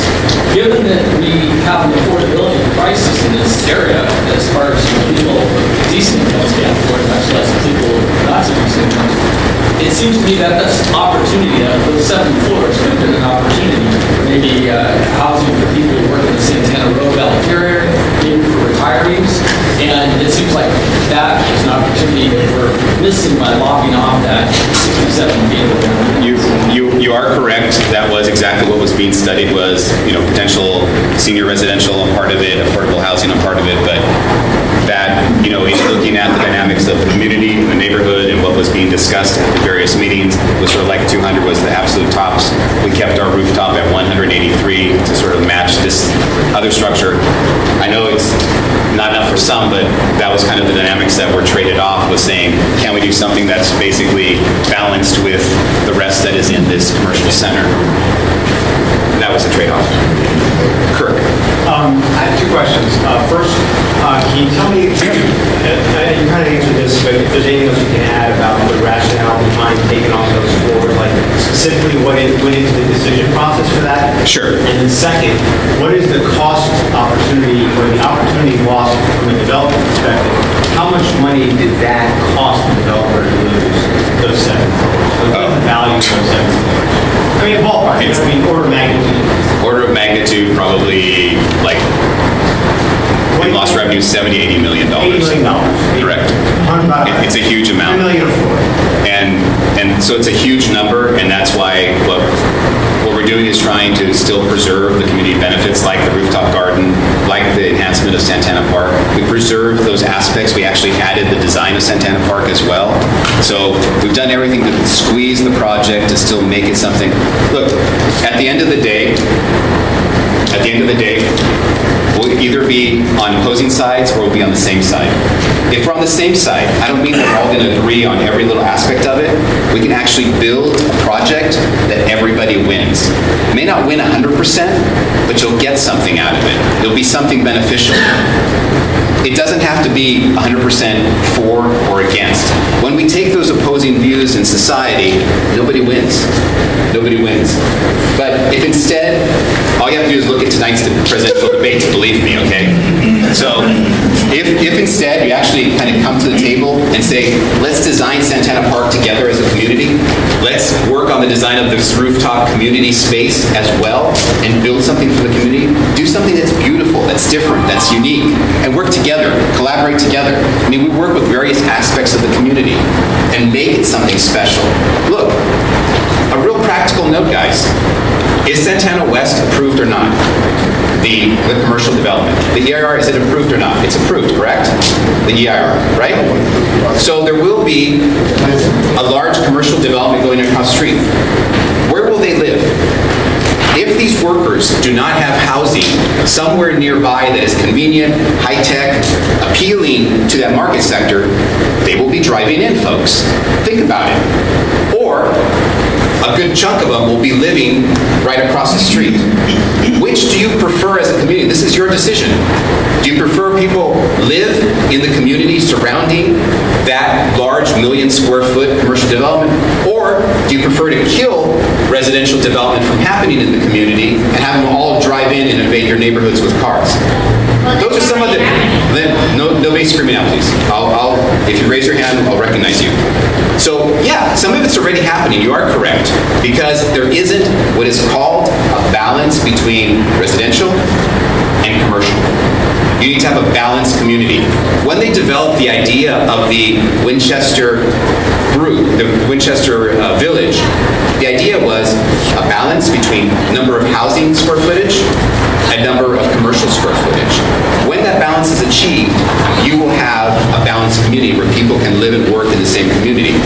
Given that we have an affordability crisis in this area, as far as people decent incomes can't afford, much less people not so decent incomes, it seems to me that that's an opportunity. Those 7 floors could have been an opportunity for maybe housing for people who work in the Santana Row Valentier area, maybe for retirees. And it seems like that is an opportunity that we're missing by lopping off that 67 feet. You are correct. That was exactly what was being studied was, potential senior residential, a part of it, affordable housing, a part of it, but that, in looking at the dynamics of the community, the neighborhood, and what was being discussed at the various meetings, was sort of like 200 was the absolute tops. We kept our rooftop at 183 to sort of match this other structure. I know it's not enough for some, but that was kind of the dynamics that were traded off, was saying, can we do something that's basically balanced with the rest that is in this commercial center? That was as a trade-off. Kirk? I have two questions. First, can you tell me, you kind of answered this, but if there's anything else you can add about the rationale behind taking off those floors, like specifically what went into the decision process for that? Sure. And then second, what is the cost opportunity or the opportunity lost from a development perspective? How much money did that cost the developer to lose those 7 floors? What is the value of those 7 floors? I mean, ballpark, I mean, order of magnitude. Order of magnitude, probably like, we lost revenue $70-80 million. $80 million. Correct. It's a huge amount. $1 million a floor. And so it's a huge number, and that's why what we're doing is trying to still preserve the community benefits like the rooftop garden, like the enhancement of Santana Park. We preserved those aspects. We actually added the design of Santana Park as well. So we've done everything to squeeze the project to still make it something. Look, at the end of the day, we'll either be on opposing sides or we'll be on the same side. If we're on the same side, I don't mean that we're all going to agree on every little aspect of it. We can actually build a project that everybody wins. It may not win 100%, but you'll get something out of it. It'll be something beneficial. It doesn't have to be 100% for or against. When we take those opposing views in society, nobody wins. Nobody wins. But if instead, all you have to do is look at tonight's presidential debates, believe me, okay? So if instead you actually kind of come to the table and say, let's design Santana Park together as a community, let's work on the design of this rooftop community space as well, and build something for the community, do something that's beautiful, that's different, that's unique, and work together, collaborate together. I mean, we work with various aspects of the community and make it something special. Look, a real practical note, guys. Is Santana West approved or not? The commercial development. The EIR, is it approved or not? It's approved, correct? The EIR, right? So there will be a large commercial development going across the street. Where will they live? If these workers do not have housing somewhere nearby that is convenient, high-tech, appealing to that market sector, they will be driving in, folks. Think about it. Or a good chunk of them will be living right across the street. Which do you prefer as a community? This is your decision. Do you prefer people live in the community surrounding that large 1 million square foot commercial development? Or do you prefer to kill residential development from happening in the community and have them all drive in and invade your neighborhoods with cars? Those are some of the... Nobody screaming out, please. If you raise your hand, I'll recognize you. So, yeah, some of it's already happening. You are correct. Because there isn't what is called a balance between residential and commercial. You need to have a balanced community. When they developed the idea of the Winchester group, the Winchester Village, the idea was a balance between number of housing square footage and number of commercial square footage. When that balance is achieved, you will have a balanced community where people can live and work in the same community.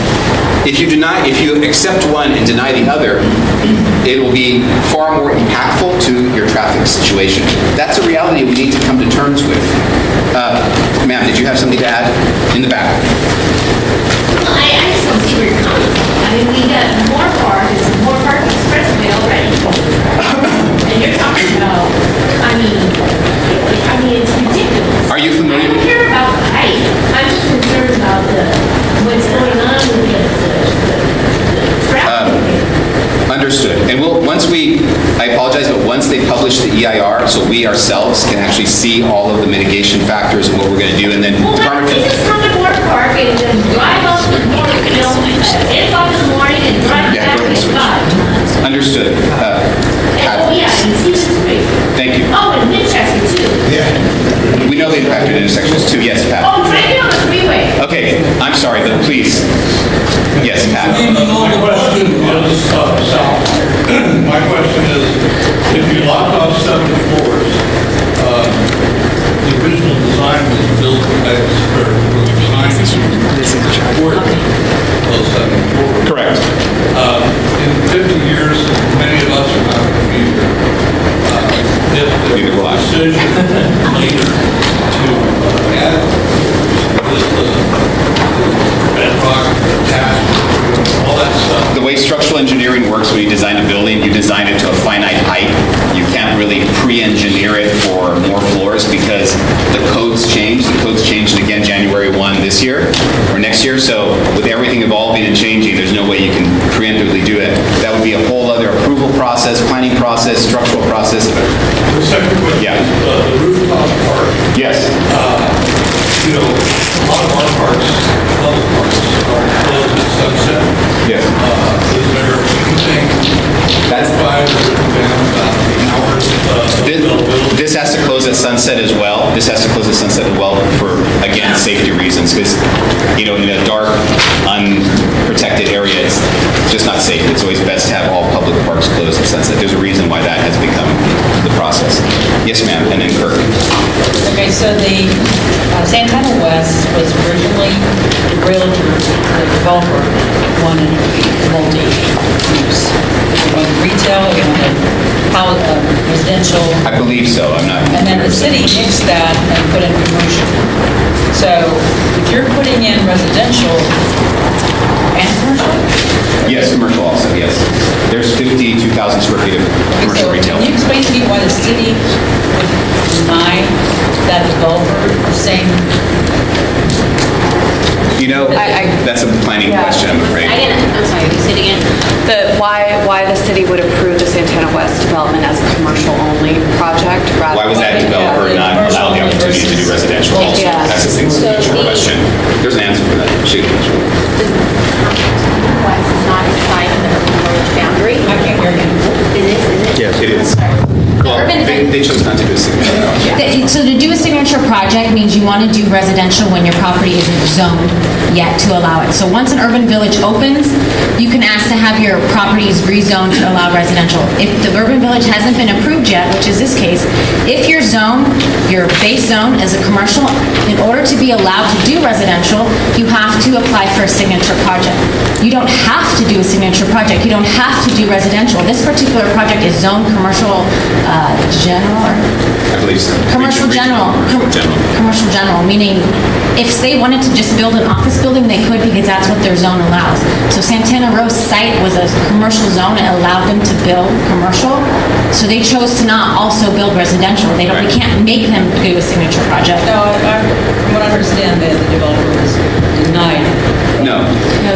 If you accept one and deny the other, it will be far more impactful to your traffic situation. That's a reality we need to come to terms with. Ma'am, did you have something to add? In the back. Well, I just don't see where you're coming from. I mean, we got more parking expressway already. And you're talking about, I mean, it's ridiculous. Are you familiar? I don't care about the height. I'm just concerned about what's going on with the traffic. Understood. And I apologize, but once they publish the EIR, so we ourselves can actually see all of the mitigation factors and what we're going to do, and then... Well, why don't you just come to Moore Park and just drive up the morning, 8 o'clock in the morning and drive back at 5? Understood. Oh, yeah, and see the street. Thank you. Oh, and Winchester, too. Yeah. We know the impacted intersections too. Yes, Pat. Oh, right there on the freeway. Okay, I'm sorry, but please. Yes, Pat. My question is, Sal, my question is, if you lock off 7 floors, the original design was built by the design support those 7 floors. Correct. In 50 years, many of us are not going to be here. If there was a decision later to add this bedrock, attachment, all that stuff, process, structural process. The second question Yeah. is the rooftop park. Yes. You know, a lot of our parks, public parks, are closed at sunset. Yes. Is there anything specified or written down about the hours of availability? This has to close at sunset as well. This has to close at sunset as well for, again, safety reasons, because, you know, in a dark, unprotected area, it's just not safe. It's always best to have all public parks closed at sunset. There's a reason why that has become the process. Yes, ma'am, and then Kirk. Okay, so the Santana West was originally, the realtor, the developer wanted to be multi-use. They wanted retail, they wanted residential, I believe so. I'm not. and then the city nixed that and put in commercial. So if you're putting in residential and commercial? Yes, commercial also, yes. There's 52,000 square feet of commercial retail. Can you explain to me why the city would deny that developer the same? You know, that's a planning question, I'm afraid. I'm sorry, say it again. Why the city would approve the Santana West development as a commercial-only project rather Why was that developer not allowed the opportunity to do residential also? Yeah. That's a signature question. There's an answer for that. Shoot. West is not inside of the urban village boundary. I can't hear you. It is, is it? Yes, it is. Well, they chose not to do a signature project. So to do a signature project means you want to do residential when your property isn't zoned yet to allow it. So once an urban village opens, you can ask to have your properties rezoned to allow residential. If the urban village hasn't been approved yet, which is this case, if your zone, your base zone is a commercial, in order to be allowed to do residential, you have to apply for a signature project. You don't have to do a signature project. You don't have to do residential. This particular project is zoned commercial general, or I believe so. commercial general. Commercial general, meaning if they wanted to just build an office building, they could because that's what their zone allows. So Santana Row's site was a commercial zone. It allowed them to build commercial. So they chose to not also build residential. We can't make them do a signature project. No, from what I understand, the developer was denied. No.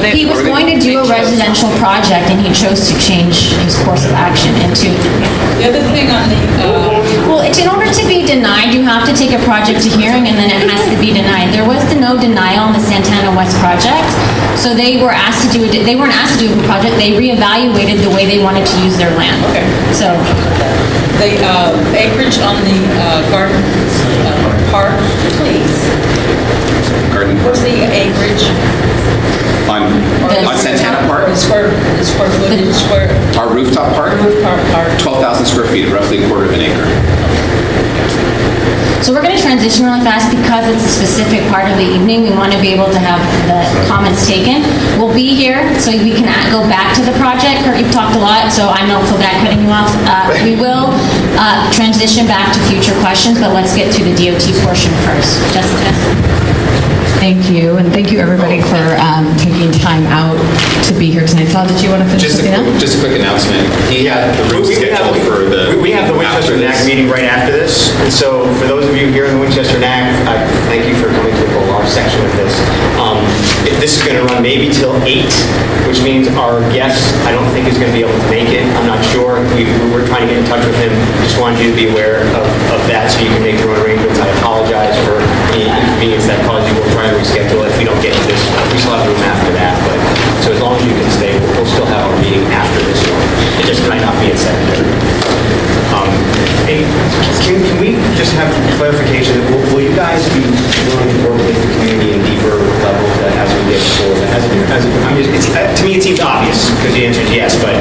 He was going to do a residential project and he chose to change his course of action into. The other thing on the, Well, in order to be denied, you have to take a project to hearing and then it has to be denied. There was no denial on the Santana West project, so they were asked to do they weren't asked to do a project, they reevaluated the way they wanted to use their land. Okay. So, the acreage on the garden park, please. Garden What's the acreage? on Santana Park, The square footage, square our rooftop park, park. 12,000 square feet, roughly a quarter of an acre. so we're going to transition really fast because it's a specific part of the evening. We want to be able to have the comments taken. We'll be here so we can go back to the project. Kurt, you've talked a lot, so I don't feel bad cutting you off. We will transition back to future questions, but let's get to the DOT portion first. Jessica? Thank you, and thank you everybody for taking time out to be here tonight. Saw that you want to finish Just something up? just a quick announcement. He had the room scheduled for the. We have the Winchester NAC meeting right after this, and so for those of you here in the Winchester NAC, I thank you for coming to the Volar section of this. This is going to run maybe till 8, which means our guest, I don't think is going to be able to make it. I'm not sure. We're trying to get in touch with him. Just wanted you to be aware of that so you can make your own arrangements. I apologize for any inconvenience that caused you. We'll try and reschedule if we don't get to this. We still have room after that, but so as long as you can stay, we'll still have our meeting after this one. It just might not be at 7:30. Hey, can we just have clarification? Will you guys be willing to work with the community in deeper levels as we get forward? To me, it seems obvious because the answer is yes, but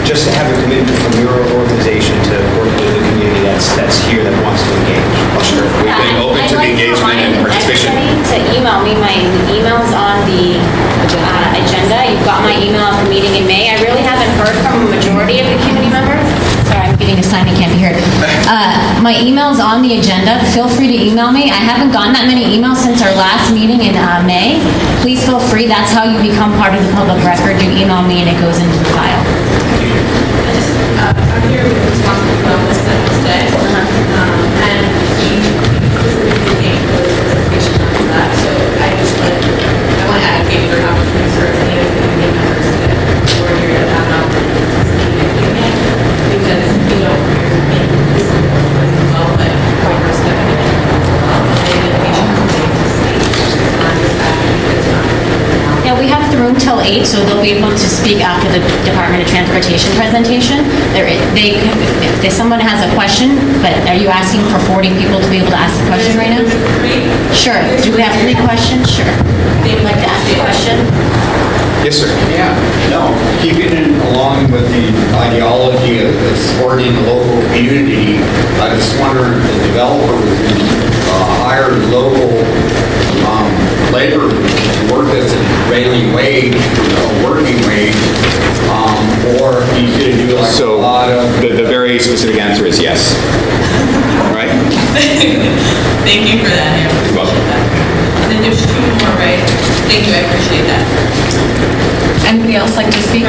just to have a commitment from your organization to work with the community that's here that wants to engage. Oh, sure. We've been open to the engagement and participation. To email me, my email's on the agenda. You've got my email at the meeting in May. I really haven't heard from a majority of the community members. Sorry, I'm getting a sign, I can't be heard. My email's on the agenda. Feel free to email me. I haven't gotten that many emails since our last meeting in May. Please feel free. That's how you become part of the public record. You email me and it goes into the file. I'm here to talk about this today, and he specifically came for the presentation on that, so I want to advocate for opportunities for any of the community members that were here to have an opportunity to speak because, 8, so they'll be able to speak after the Department of Transportation presentation. If someone has a question, but are you asking for 40 people to be able to ask the question right now? Sure. Do we have 3 questions? Sure. They would like to ask a question? Yes, sir. Yeah, no, keeping it along with the ideology of supporting the local community, I just wonder if the developer was going to hire local labor to work this at prevailing wage, working wage, or he's going to do like a lot of... The very specific answer is yes. All right? Thank you for that, I appreciate that. And then there's 2 more, right? Thank you, I appreciate that. Anybody else like to speak?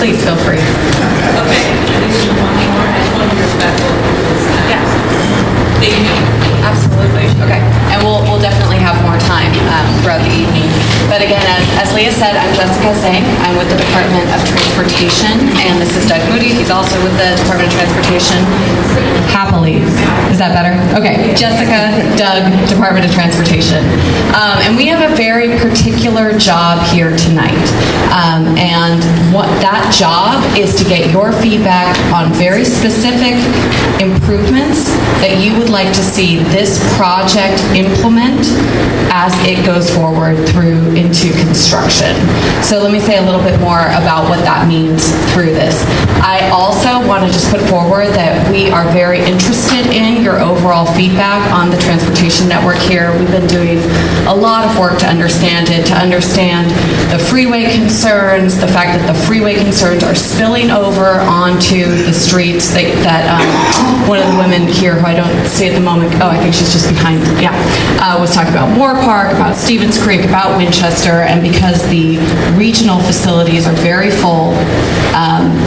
Please feel free. Okay, I think there's 1 more, I just want to be respectful. Yeah. Thank you. Absolutely. Okay. And we'll definitely have more time throughout the evening. But again, as Leah said, I'm Jessica Zhang. I'm with the Department of Transportation, and this is Doug Moody. He's also with the Department of Transportation. Happily. Is that better? Okay. Jessica, Doug, Department of Transportation. And we have a very particular job here tonight. And what that job is to get your feedback on very specific improvements that you would like to see this project implement as it goes forward through into construction. So let me say a little bit more about what that means through this. I also want to just put forward that we are very interested in your overall feedback on the transportation network here. We've been doing a lot of work to understand it, to understand the freeway concerns, the fact that the freeway concerns are spilling over onto the streets that one of the women here, who I don't see at the moment, I think she's just behind, was talking about Moore Park, about Stevens Creek, about Winchester, and because the regional facilities are very full,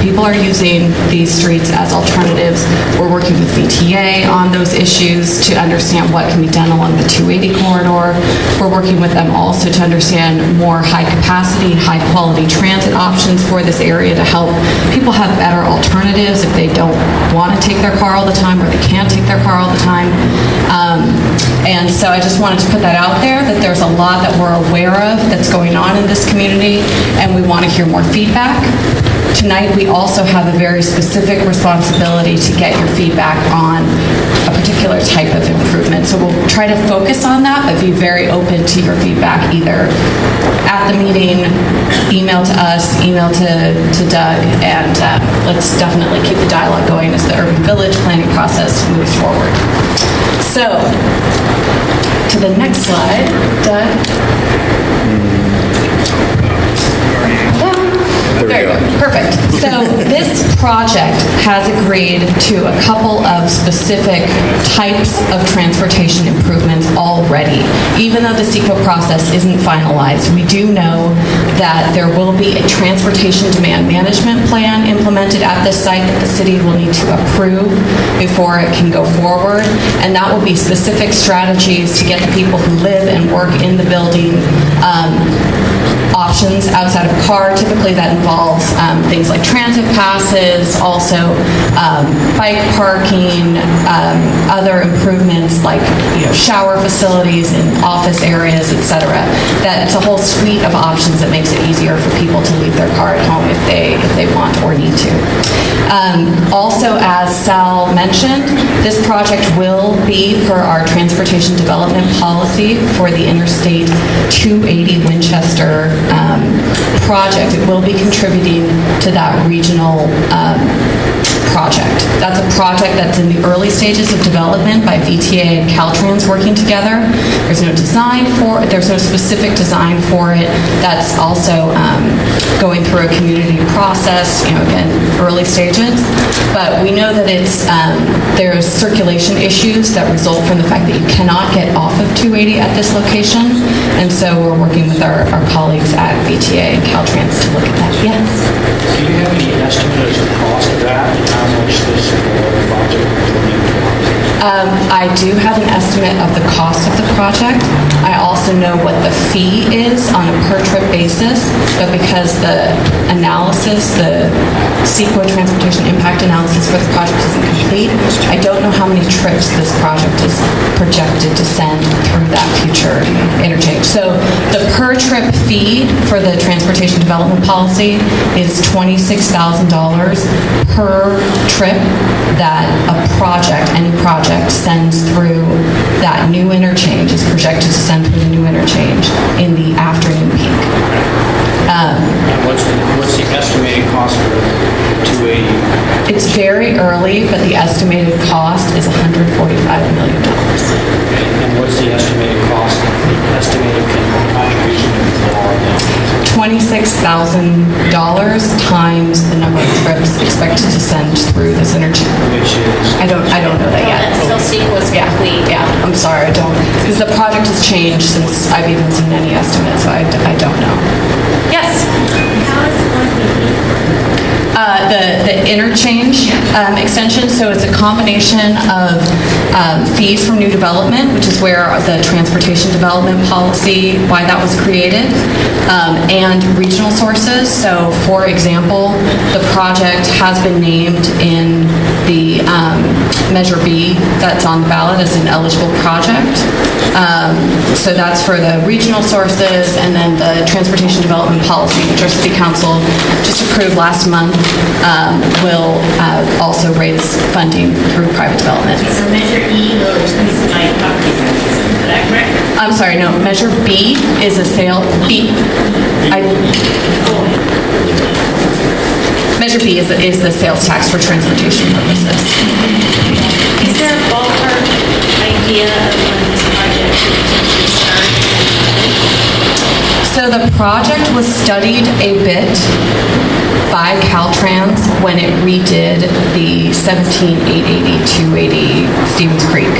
people are using these streets as alternatives. We're working with VTA on those issues to understand what can be done along the 280 corridor. We're working with them also to understand more high-capacity, high-quality transit options for this area to help people have better alternatives if they don't want to take their car all the time or they can't take their car all the time. And so I just wanted to put that out there, that there's a lot that we're aware of that's going on in this community, and we want to hear more feedback. Tonight, we also have a very specific responsibility to get your feedback on a particular type of improvement. So we'll try to focus on that, but be very open to your feedback, either at the meeting, email to us, email to Doug, and let's definitely keep the dialogue going as the urban village planning process moves forward. So, to the next slide, Doug. There you go. Perfect. So this project has agreed to a couple of specific types of transportation improvements already. Even though the CEQA process isn't finalized, we do know that there will be a transportation demand management plan implemented at this site that the city will need to approve before it can go forward. And that will be specific strategies to get the people who live and work in the building options outside of a car. Typically that involves things like transit passes, also bike parking, other improvements like shower facilities in office areas, etc. That's a whole suite of options that makes it easier for people to leave their car at home if they want or need to. Also, as Sal mentioned, this project will be for our transportation development policy for the Interstate 280 Winchester project. It will be contributing to that regional project. That's a project that's in the early stages of development by VTA and Caltrans working together. There's no specific design for it. That's also going through a community process, again, early stages. But we know that there's circulation issues that result from the fact that you cannot get off of 280 at this location. And so we're working with our colleagues at VTA and Caltrans to look at that. Yes? Do you have any estimate of the cost of that and how much this project will need? I do have an estimate of the cost of the project. I also know what the fee is on a per-trip basis, but because the analysis, the CEQA transportation impact analysis for the project isn't complete, I don't know how many trips this project is projected to send through that future interchange. So the per-trip fee for the transportation development policy is $26,000 per trip that a project, any project, sends through that new interchange, is projected to send through the new interchange in the afternoon peak. And what's the estimated cost for 280? It's very early, but the estimated cost is $145 million. And what's the estimated cost of the estimated contribution to Volar? $26,000 times the number of trips expected to send through this interchange. Which is? I don't know that yet. That's still CEQA's complete. Yeah, I'm sorry, I don't, because the project has changed since I've even seen any estimates, so I don't know. Yes? How is it going to be? The interchange extension, so it's a combination of fees from new development, which is where the transportation development policy, why that was created, and regional sources. So, for example, the project has been named in the Measure B that's on the ballot as an eligible project. So that's for the regional sources, and then the transportation development policy, which our city council just approved last month, will also raise funding through private development. So Measure E goes to my property taxes, is that correct? I'm sorry, no, Measure B is a Measure B is the sales tax for transportation purposes. Is there a ballpark idea of when this project should potentially start? So the project was studied a bit by Caltrans when it redid the 17-880-280 Stevens Creek.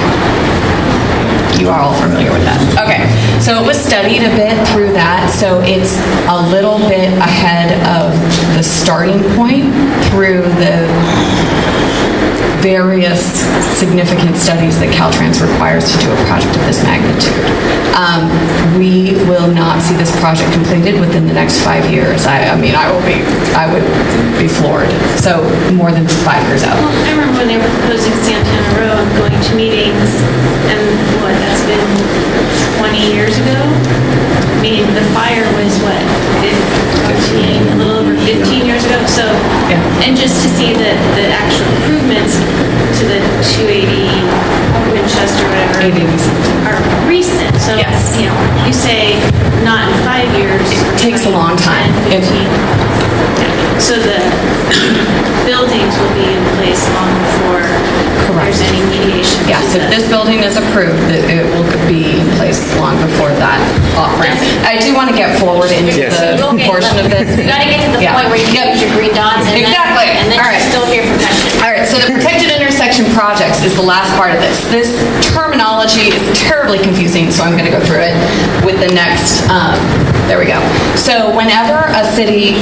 You are all familiar with that. Okay, so it was studied a bit through that, so it's a little bit ahead of the starting point through the various significant studies that Caltrans requires to do a project of this magnitude. We will not see this project completed within the next 5 years. I would be floored. So more than 5 years out. Well, I remember when they were proposing Santana Road, going to meetings, and that's been 20 years ago? I mean, the fire was what, 15, a little over 15 years ago? So, and just to see the actual improvements to the 280 Winchester, whatever, are recent. So, you know, you say not in 5 years. It takes a long time. 10, 15. So the buildings will be in place long before there's any mediation. Yes, if this building is approved, it will be in place long before that off-ramp. I do want to get forward into the portion of this. You gotta get to the point where you can use your green dots and exactly. And then you're still here for questions. All right, so the protected intersection projects is the last part of this. This terminology is terribly confusing, so I'm going to go through it with the next, there we go. So whenever the city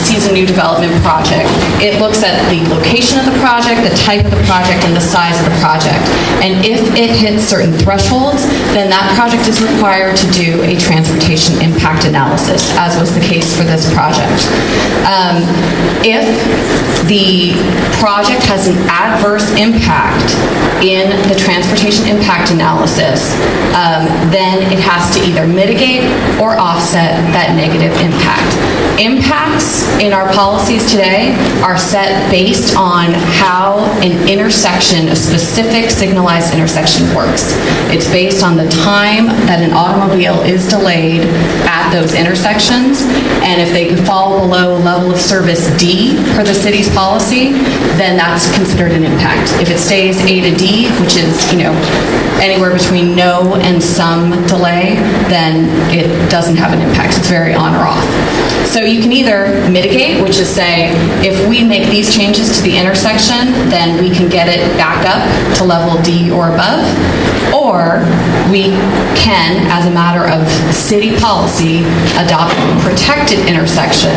sees a new development project, it looks at the location of the project, the type of the project, and the size of the project. And if it hits certain thresholds, then that project is required to do a transportation impact analysis, as was the case for this project. If the project has an adverse impact in the transportation impact analysis, then it has to either mitigate or offset that negative impact. Impacts in our policies today are set based on how an intersection, a specific signalized intersection works. It's based on the time that an automobile is delayed at those intersections, and if they fall below level of service D per the city's policy, then that's considered an impact. If it stays A to D, which is, anywhere between no and some delay, then it doesn't have an impact. It's very on or off. So you can either mitigate, which is say, if we make these changes to the intersection, then we can get it back up to level D or above, or we can, as a matter of city policy, adopt a protected intersection,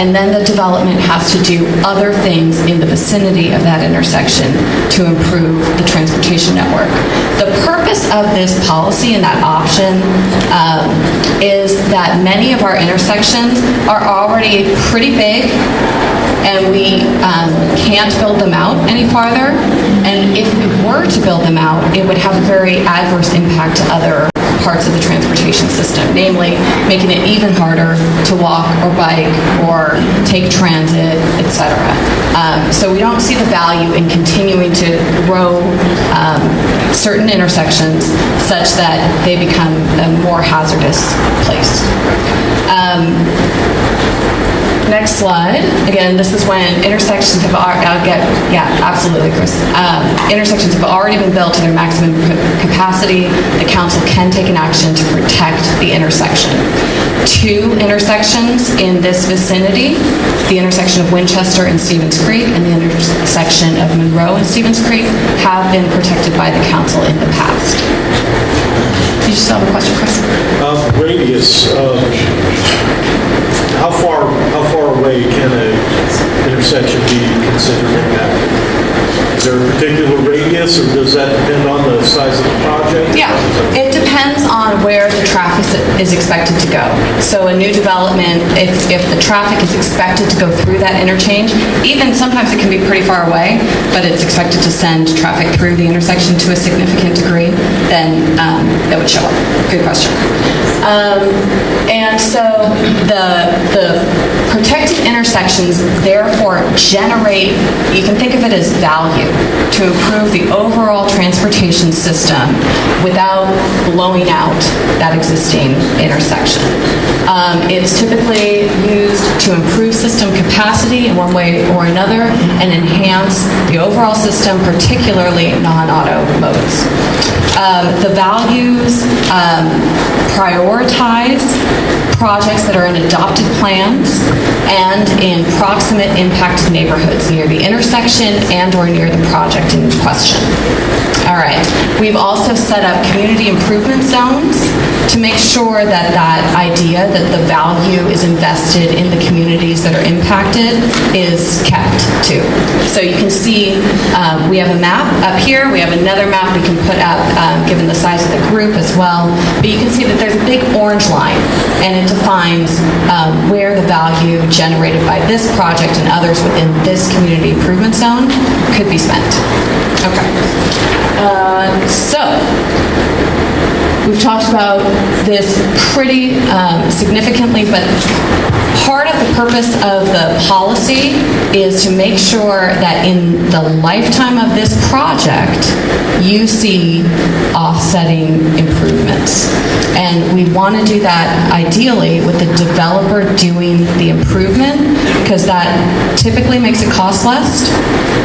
and then the development has to do other things in the vicinity of that intersection to improve the transportation network. The purpose of this policy and that option is that many of our intersections are already pretty big, and we can't build them out any farther. And if we were to build them out, it would have a very adverse impact to other parts of the transportation system, namely making it even harder to walk or bike or take transit, etc. So we don't see the value in continuing to grow certain intersections such that they become a more hazardous place. Next slide. Again, this is when intersections have, absolutely, Chris. Intersections have already been built to their maximum capacity. The council can take an action to protect the intersection. 2 intersections in this vicinity, the intersection of Winchester and Stevens Creek and the intersection of Monroe and Stevens Creek, have been protected by the council in the past. Did you still have a question, Chris? Radius, how far away can an intersection be considered impacted? Is there a particular radius, or does that depend on the size of the project? Yeah, it depends on where the traffic is expected to go. So a new development, if the traffic is expected to go through that interchange, even sometimes it can be pretty far away, but it's expected to send traffic through the intersection to a significant degree, then that would show up. Good question. And so the protected intersections therefore generate, you can think of it as value, to improve the overall transportation system without blowing out that existing intersection. It's typically used to improve system capacity in one way or another and enhance the overall system, particularly non-auto modes. The values prioritize projects that are in adopted plans and in proximate impacted neighborhoods near the intersection and or near the project in question. All right. We've also set up community improvement zones to make sure that that idea that the value is invested in the communities that are impacted is kept too. So you can see we have a map up here. We have another map we can put up given the size of the group as well. But you can see that there's a big orange line, and it defines where the value generated by this project and others within this community improvement zone could be spent. Okay. So we've talked about this pretty significantly, but part of the purpose of the policy is to make sure that in the lifetime of this project, you see offsetting improvements. And we want to do that ideally with the developer doing the improvement, because that typically makes it cost less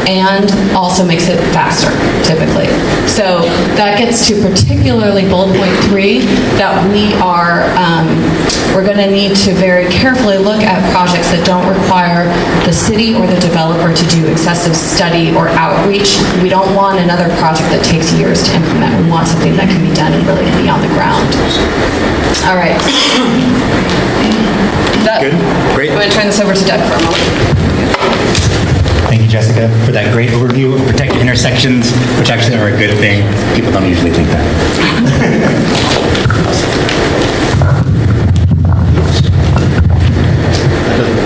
and also makes it faster, typically. So that gets to particularly bullet point 3, that we're going to need to very carefully look at projects that don't require the city or the developer to do excessive study or outreach. We don't want another project that takes years to implement. We want something that can be done and really be on the ground. All right. Good. Great. I'm going to turn this over to Doug for a moment. Thank you, Jessica, for that great overview of protected intersections, which actually are a good thing. People don't usually think that.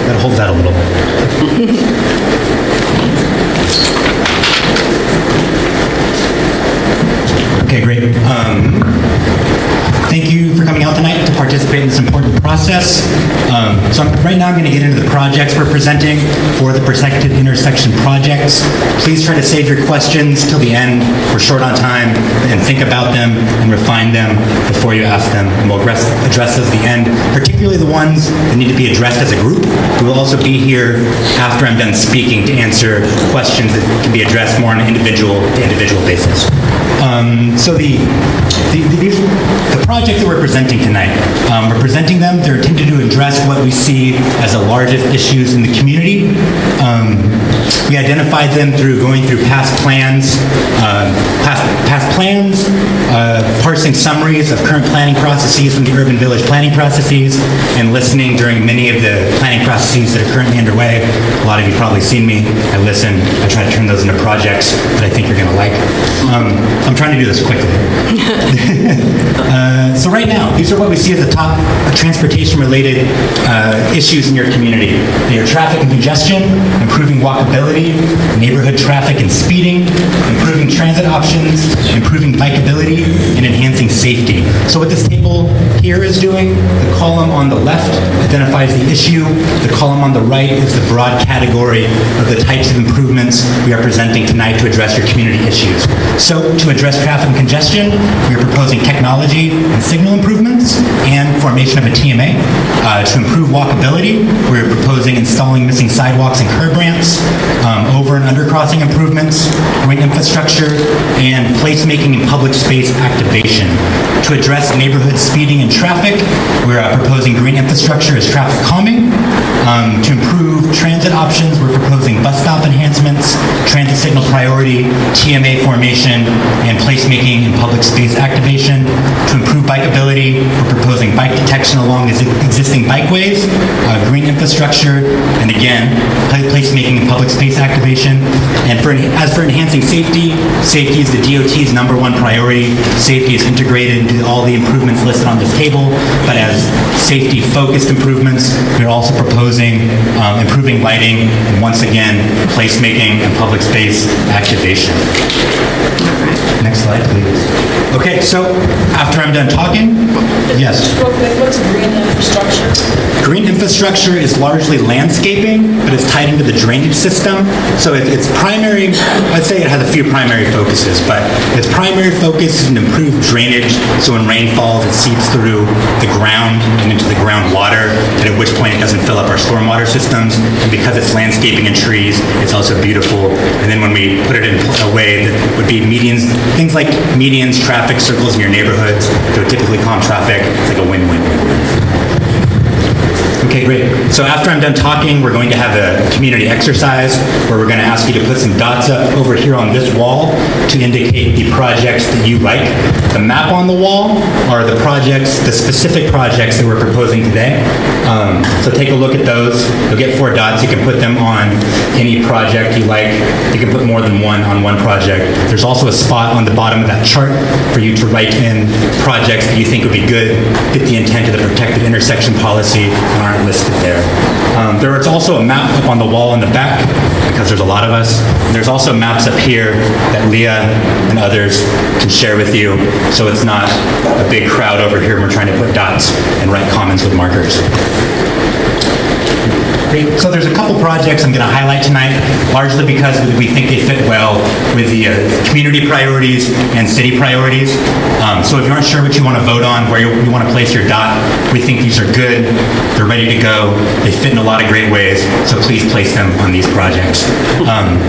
That holds out a little bit. Okay, great. Thank you for coming out tonight to participate in this important process. So right now I'm going to get into the projects we're presenting for the protected intersection projects. Please try to save your questions till the end. We're short on time, and think about them and refine them before you ask them. And we'll address those at the end, particularly the ones that need to be addressed as a group. We will also be here after I'm done speaking to answer questions that can be addressed more on an individual basis. So the projects that we're presenting tonight, we're presenting them. They're intended to address what we see as the largest issues in the community. We identified them through going through past plans, parsing summaries of current planning processes from the urban village planning processes, and listening during many of the planning processes that are currently underway. A lot of you have probably seen me. I listen. I try to turn those into projects that I think you're going to like. I'm trying to do this quickly. So right now, these are what we see as the top transportation-related issues in your community. They are traffic and congestion, improving walkability, neighborhood traffic and speeding, improving transit options, improving bikeability, and enhancing safety. So what this table here is doing, the column on the left identifies the issue, the column on the right is the broad category of the types of improvements we are presenting tonight to address your community issues. So to address traffic and congestion, we are proposing technology and signal improvements and formation of a TMA. To improve walkability, we are proposing installing missing sidewalks and curb ramps, over and undercrossing improvements, green infrastructure, and placemaking and public space activation. To address neighborhood speeding and traffic, we're proposing green infrastructure as traffic calming. To improve transit options, we're proposing bus stop enhancements, transit signal priority, TMA formation, and placemaking and public space activation. To improve bikeability, we're proposing bike detection along existing bikeways, green infrastructure, and again, placemaking and public space activation. And as for enhancing safety, safety is the DOT's #1 priority. Safety is integrated into all the improvements listed on this table, but as safety-focused improvements, we're also proposing improving lighting, and once again, placemaking and public space activation. Next slide, please. Okay, so after I'm done talking, yes? Real quick, what's green infrastructure? Green infrastructure is largely landscaping, but it's tied into the drainage system. So its primary, I'd say it has a few primary focuses, but its primary focus is to improve drainage, so when rain falls, it seeps through the ground and into the groundwater, and at which point it doesn't fill up our stormwater systems. And because it's landscaping and trees, it's also beautiful. And then when we put it in a way that would be medians, things like medians, traffic circles in your neighborhoods, that would typically calm traffic, it's like a win-win. Okay, great. So after I'm done talking, we're going to have a community exercise where we're going to ask you to put some dots up over here on this wall to indicate the projects that you like. The map on the wall are the projects, the specific projects that we're proposing today. So take a look at those. You'll get 4 dots. You can put them on any project you like. You can put more than one on one project. There's also a spot on the bottom of that chart for you to write in projects that you think would be good, fit the intent of the protected intersection policy, and aren't listed there. There is also a map up on the wall in the back, because there's a lot of us. And there's also maps up here that Leah and others can share with you, so it's not a big crowd over here when we're trying to put dots and write comments with markers. So there's a couple projects I'm going to highlight tonight, largely because we think they fit well with the community priorities and city priorities. So if you aren't sure what you want to vote on, where you want to place your dot, we think these are good, they're ready to go, they fit in a lot of great ways, so please place them on these projects.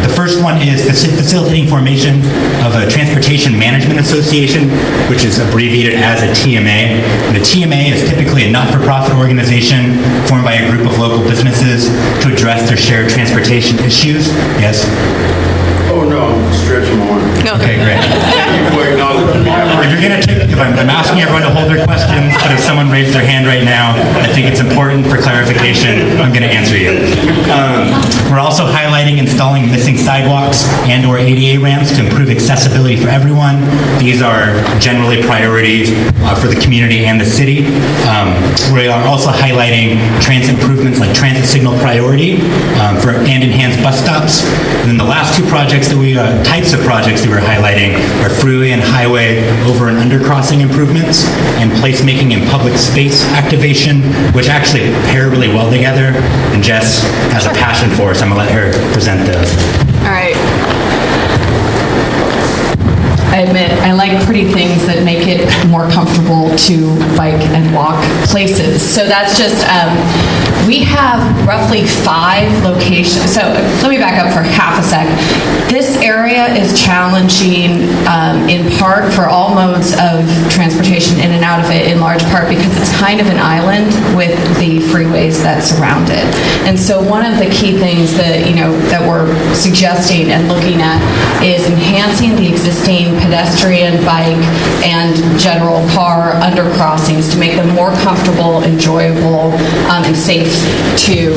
The first one is facilitating formation of a Transportation Management Association, which is abbreviated as a TMA. And the TMA is typically a not-for-profit organization formed by a group of local businesses to address their shared transportation issues. Yes? Oh, no, stretch them on. Okay, great. Thank you for acknowledging me. If you're going to take, if I'm asking everyone to hold their questions, but if someone raised their hand right now, I think it's important for clarification, I'm going to answer you. We're also highlighting installing missing sidewalks and/or ADA ramps to improve accessibility for everyone. These are generally priorities for the community and the city. We are also highlighting transit improvements like transit signal priority and enhanced bus stops. And then the last two projects that types of projects that we're highlighting are freeway and highway over and undercrossing improvements and placemaking parking and public space activation, which actually pair really well together. And Jess has a passion for it, so I'm gonna let her present those. All right. I admit, I like pretty things that make it more comfortable to bike and walk places. So that's just, we have roughly 5 locations. So let me back up for half a sec. This area is challenging in part for all modes of transportation in and out of it, in large part because it's kind of an island with the freeways that surround it. And so one of the key things that, that we're suggesting and looking at is enhancing the existing pedestrian, bike, and general car undercrossings to make them more comfortable, enjoyable, and safe to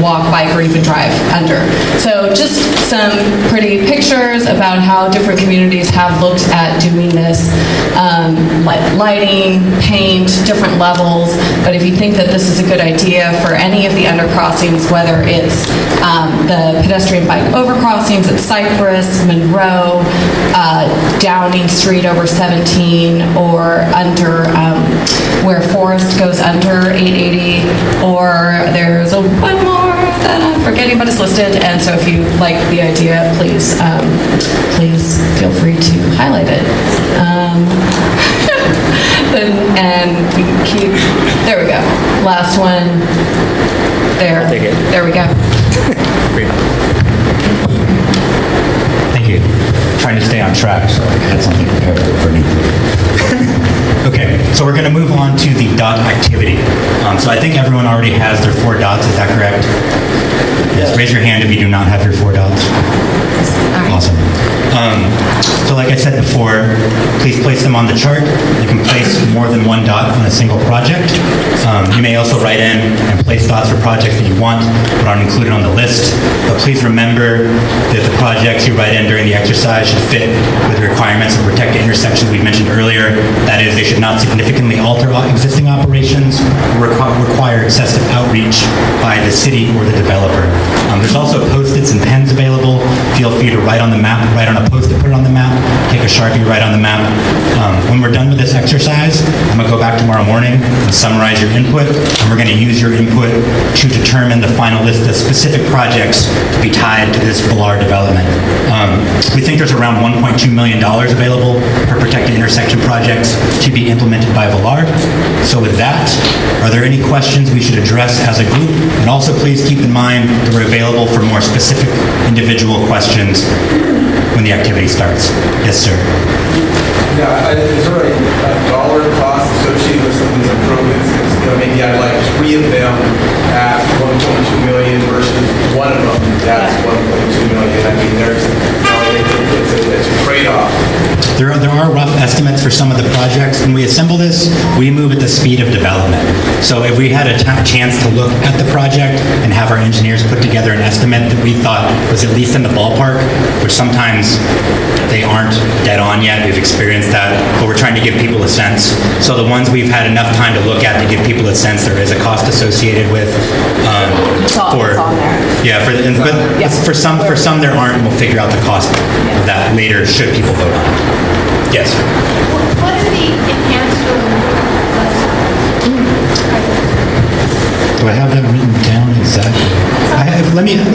walk, bike, or even drive under. So just some pretty pictures about how different communities have looked at doing this, like lighting, paint, different levels. But if you think that this is a good idea for any of the undercrossings, whether it's the pedestrian bike overcrossings at Cypress, Monroe, Downing Street over 17, or under where Forest goes under 880, or there's one more that I'm forgetting, but it's listed. And so if you like the idea, please feel free to highlight it. And we can keep, there we go. Last one. There. I'll take it. There we go. Great. Thank you. Trying to stay on track, so I had something prepared for me. Okay, so we're going to move on to the dot activity. So I think everyone already has their 4 dots, is that correct? Yes. Raise your hand if you do not have your 4 dots. Awesome. So like I said before, please place them on the chart. You can place more than 1 dot on a single project. You may also write in and place dots for projects that you want but aren't included on the list. But please remember that the projects you write in during the exercise should fit with the requirements of protected intersections we mentioned earlier. That is, they should not significantly alter existing operations or require excessive outreach by the city or the developer. There's also Post-its and pens available. Feel free to write on the map, write on a Post-it, put it on the map, take a Sharpie, write on the map. When we're done with this exercise, I'm gonna go back tomorrow morning and summarize your input, and we're gonna use your input to determine the final list of specific projects to be tied to this Volar development. We think there's around $1.2 million available for protected intersection projects to be implemented by Volar. So with that, are there any questions we should address as a group? And also please keep in mind that we're available for more specific individual questions when the activity starts. Yes, sir. Yeah, is there a dollar cost associated with some of these improvements? Maybe I'd like 3 of them at 1.2 million versus 1 of them that's 1.2 million. I mean, it's a trade-off. There are rough estimates for some of the projects. When we assemble this, we move at the speed of development. So if we had a chance to look at the project and have our engineers put together an estimate that we thought was at least in the ballpark, which sometimes they aren't dead on yet, we've experienced that, but we're trying to give people a sense. So the ones we've had enough time to look at to give people a sense there is a cost associated with. It's on there. Yeah, for some there aren't, and we'll figure out the cost of that later should people vote on it. Yes. What are the enhanced or Do I have that written down exactly?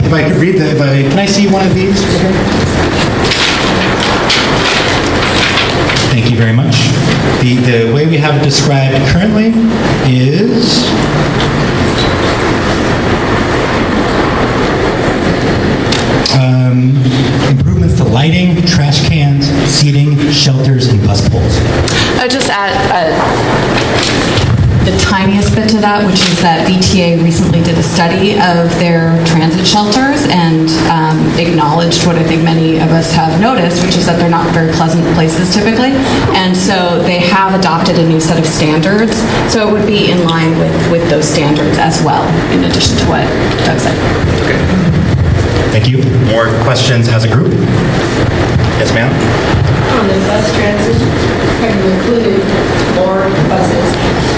If I could read can I see one of these? Thank you very much. The way we have it described currently is improvements to lighting, trash cans, seating, shelters, and bus poles. I'll just add the tiniest bit to that, which is that VTA recently did a study of their transit shelters and acknowledged what I think many of us have noticed, which is that they're not very pleasant places typically. And so they have adopted a new set of standards. So it would be in line with those standards as well, in addition to what Doug said. Okay. Thank you. More questions as a group? Yes, ma'am? On the bus transit, have you included more buses,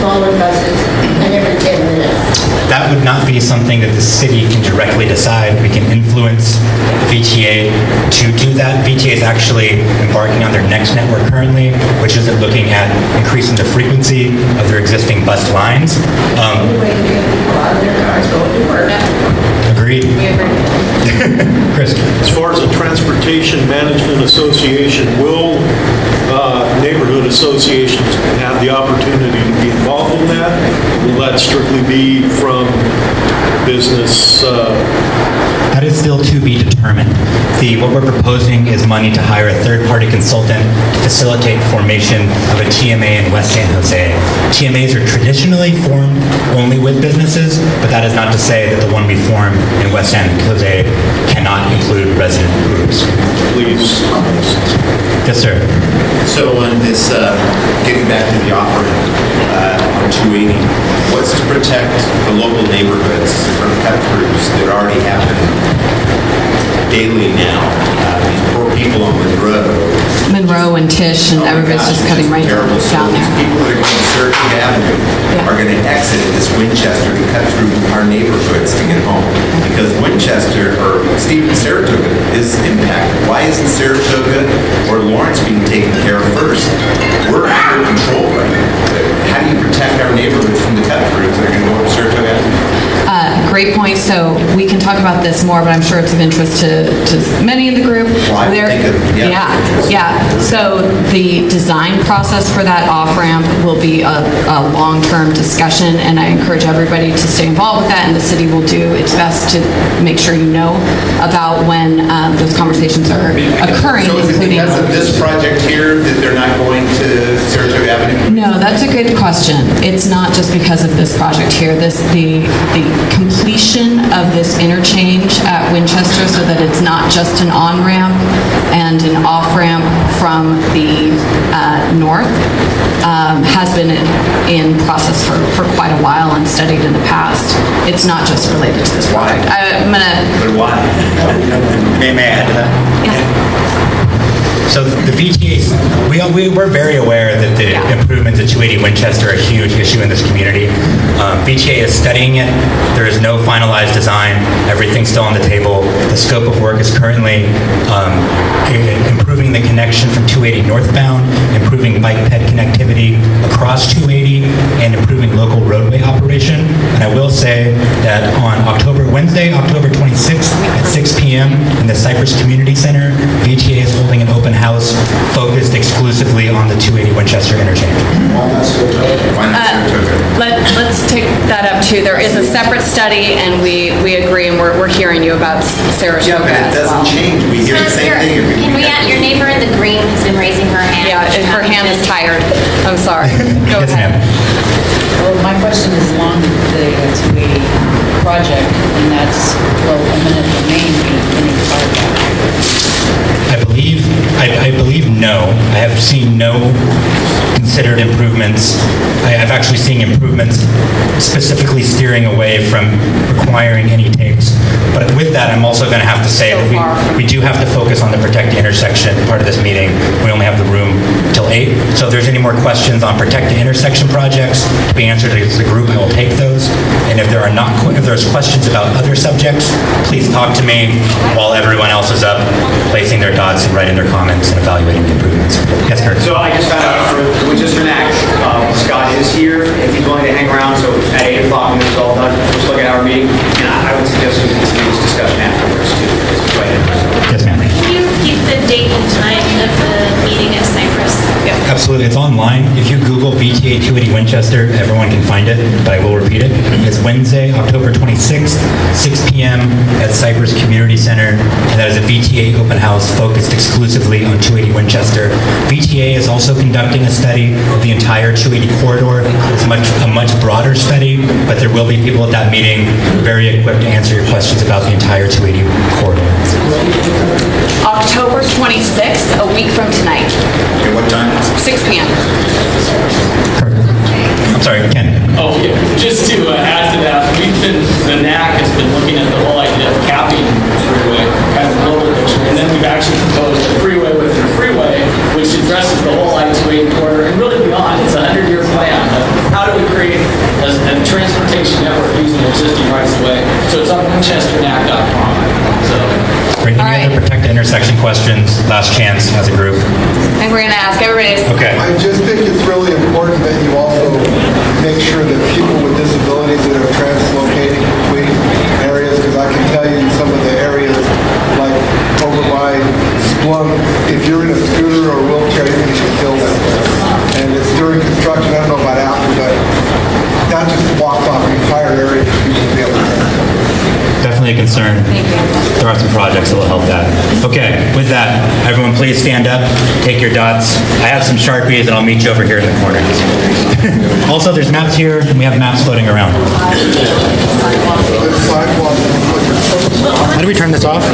smaller buses, and every 10 minutes? That would not be be something that the city can directly decide. We can influence VTA to do that. VTA is actually embarking on their next network currently, which is looking at increasing the frequency of their existing bus lines. Agreed. Chris? As far as the Transportation Management Association, will neighborhood associations have the opportunity to be involved in that? Will that strictly be from business? That is still to be determined. What we're proposing is money to hire a third-party consultant to facilitate formation of a TMA in West San Jose. TMAs are traditionally formed only with businesses, but that is not to say that the one we form in West San Jose cannot include resident groups. Please. Yes, sir. So on this, getting back to the offering on 280, what's to protect the local neighborhoods from cut-throughs that already happen daily now? These poor people on Monroe and Tish and everybody's just cutting right down there. People that are going to Saratoga Avenue are going to exit this Winchester and cut through our neighborhoods to get home. Because Winchester, or Saratoga, is impacted. Why isn't Saratoga or Lawrence being taken care of first? We're under control right now. How do you protect our neighborhoods from the cut-throughs that are going to go up Saratoga Avenue? Great point. So we can talk about this more, but I'm sure it's of interest to many in the group. Well, I think Yeah. So the design process for that off-ramp will be a long-term discussion, and I encourage everybody to stay involved with that, and the city will do its best to make sure you know about when those conversations are occurring. So is it because of this project here that they're not going to Saratoga Avenue? No, that's a good question. It's not just because of this project here. The completion of this interchange at Winchester, so that it's not just an on-ramp and an off-ramp from the north, has been in process for quite a while and studied in the past. It's not just related to this project. I'm gonna. But why? May I add to that? Yeah. So the VTAs, we're very aware that the improvements at 280 Winchester are a huge issue in this community. VTA is studying it. There is no finalized design. Everything's still on the table. The scope of work is currently improving the connection from 280 northbound, improving bike ped connectivity across 280, and improving local roadway operation. And I will say that on Wednesday, October 26th at 6 p.m. in the Cypress Community Center, VTA is holding an open house focused exclusively on the 280 Winchester interchange. Let's take that up too. There is a separate study, and we agree, and we're hearing you about Saratoga as well. Change. We hear the same thing. Can we add, your neighbor in the green has been raising her hand. Yeah, her hand is tired. I'm sorry. Go ahead. Well, my question is along the 280 project, and that's, will eminent domain be any part of that? I believe no. I have seen no considered improvements. I've actually seen improvements specifically steering away from requiring any takes. But with that, I'm also going to have to say that we do have to focus on the Protect the Intersection part of this meeting. We only have the room till 8. So if there's any more questions on Protect the Intersection projects to be answered as a group, I will take those. And if there's questions about other subjects, please talk to me while everyone else is up, placing their dots and writing their comments and evaluating the improvements. Yes, Kurt? So I just found out for Winchester Knack, Scott is here, if he's willing to hang around, so at 8 o'clock when this is all done, we'll just look at our meeting, and I would suggest we continue this discussion afterwards too. Yes, ma'am. Can you give the date and time of the meeting at Cypress? Absolutely. It's online. If you Google VTA 280 Winchester, everyone can find it, but I will repeat it. It's Wednesday, October 26th, 6 p.m. at Cypress Community Center, and that is a VTA open house focused exclusively on 280 Winchester. VTA is also conducting a study of the entire 280 corridor. It's a much broader study, but there will be people at that meeting very equipped to answer your questions about the entire 280 corridor. October 26th, a week from tonight. Okay, what time? 6 p.m. I'm sorry, Ken. Oh, yeah. Just to add to that, the NAC has been looking at the whole idea of capping the freeway, kind of global picture, and then we've actually proposed a freeway within a freeway, which addresses the whole I-280 corridor and really beyond. It's a 100-year plan of how do we create a transportation transportation network using existing rights of way. So it's on winchester.com. So. Any other protected intersection questions? Last chance as a group. I think we're going to ask everybody. Okay. I just think it's really important that you also make sure that people with disabilities that are translocating between areas, because I can tell you some of the areas, like over by Splunk, if you're in a scooter or wheelchair, you're going to get killed out there. And it's during construction, I don't know about after, but not just block off entire areas for people to be able to. Definitely a concern. There are some projects that will help that. Okay, with that, everyone please stand up, take your dots. I have some Sharpies and I'll meet you over here in the corner. Also, there's maps here and we have maps floating around. How do we turn this off?